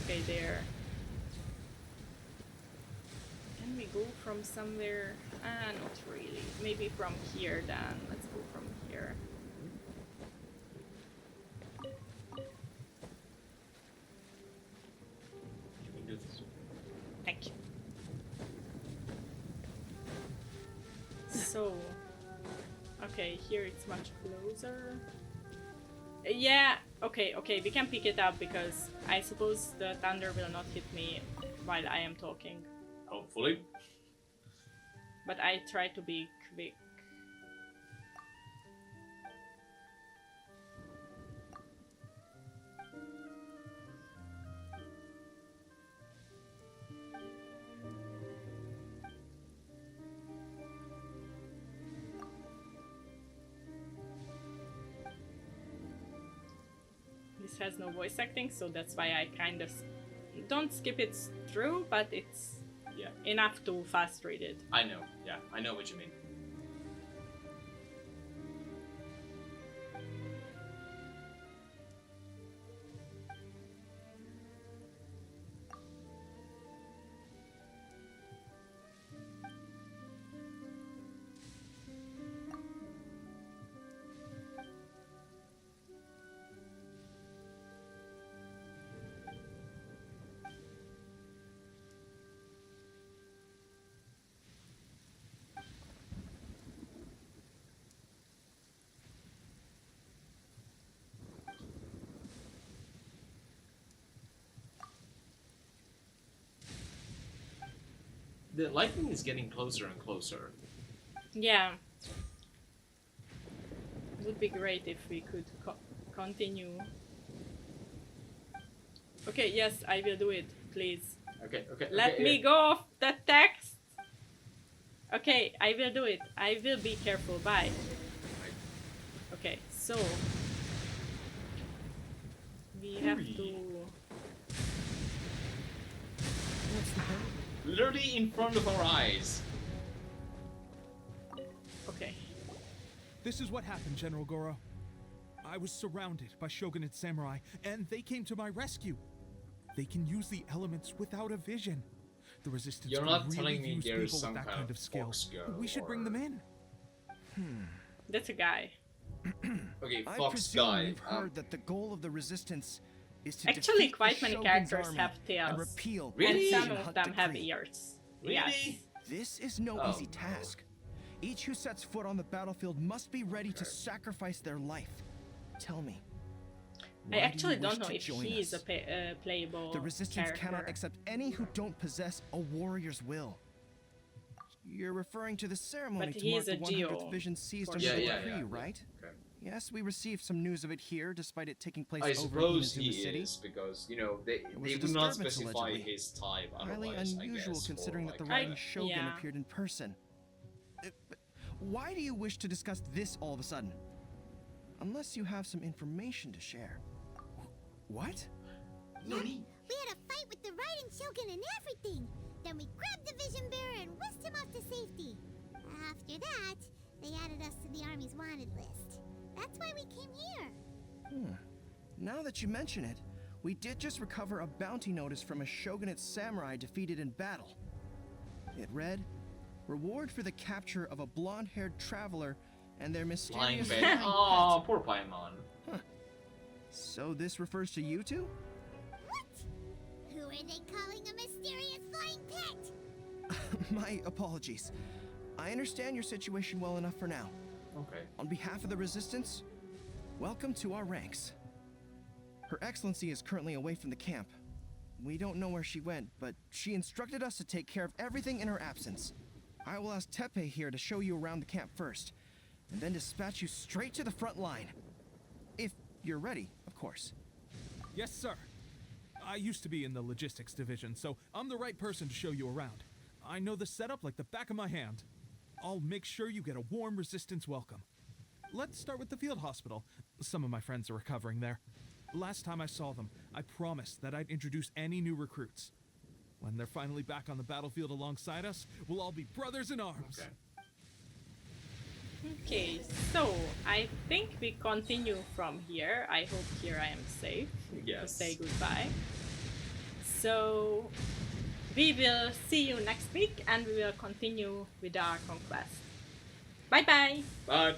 Okay, there. Can we go from somewhere? Not really. Maybe from here then. Let's go from here. You can do this. Thank you. So, okay, here it's much closer. Yeah, okay, we can pick it up because I suppose the thunder will not hit me while I am talking. Hopefully. But I try to be quick. This has no voice acting, so that's why I kind of don't skip it through, but it's Yeah. enough to fast read it. I know. Yeah, I know what you mean. The lightning is getting closer and closer. Yeah. It would be great if we could continue. Okay, yes, I will do it, please. Okay. Let me go of the text. Okay, I will do it. I will be careful. Bye. Okay, so we have to. Literally in front of our eyes. Okay. This is what happened, General Goro. I was surrounded by shogunate samurai, and they came to my rescue. They can use the elements without a vision. The resistance You're can not really telling me use there's people some with that kind of skill. fox girl We should bring them in. That's a guy. Okay, I Fox presume guy. you've heard that the goal of the resistance is to Actually, defeat quite the many Shogun's characters army have and tails. repeal Really? And the some of Hunt them have decree. ears. Really? Yes. This is no Oh, easy task. Each who sets foot on the battlefield must be ready to sacrifice their life. Tell me. I why do actually you don't wish know to if join he is us? a playable The resistance character. cannot accept any who don't possess a warrior's will. You're referring to the ceremony But to he mark is the a 100th Geo, vision seized for under sure. the Yeah, decree, yeah. right? Okay. Yes, we received some news of it here, despite it taking place I over in suppose Inazuma he City. is because you know they was a do not disturbance, specify allegedly. his type. Highly Otherwise, unusual I guess, considering that the for, like, Raiden Shogun yeah. appeared in person. But why do you wish to discuss this all of a sudden? Unless you have some information to share. What? Yeah, we had a fight with the Raiden Shogun and everything. Then we grabbed the Vision Bearer and whisked him off to safety. After that, they added us to the Army's wanted list. That's why we came here. Now that you mention it, we did just recover a bounty notice from a shogunate samurai defeated in battle. It read, "Reward for the capture of a blonde-haired traveler and their flying mysterious bed. flying Oh, pet." poor Paimon. So this refers to you two? What? Who are they calling a mysterious flying pet? My apologies. I understand your situation well enough for now. Okay. On behalf of the Resistance, welcome to our ranks. Her Excellency is currently away from the camp. We don't know where she went, but she instructed us to take care of everything in her absence. I will ask Tepe here to show you around the camp first, and then dispatch you straight to the front line. If you're ready, of course. Yes, sir. I used to be in the logistics division, so I'm the right person to show you around. I know the setup like the back of my hand. I'll make sure you get a warm Resistance welcome. Let's start with the field hospital. Some of my friends are recovering there. Last time I saw them, I promised that I'd introduce any new recruits. When they're finally back on the battlefield alongside us, we'll all be brothers in arms. Okay. Okay, so I think we continue from here. I hope here I am safe to Yes. say goodbye. So we will see you next week and we will continue with our conquest. Bye bye! Bye.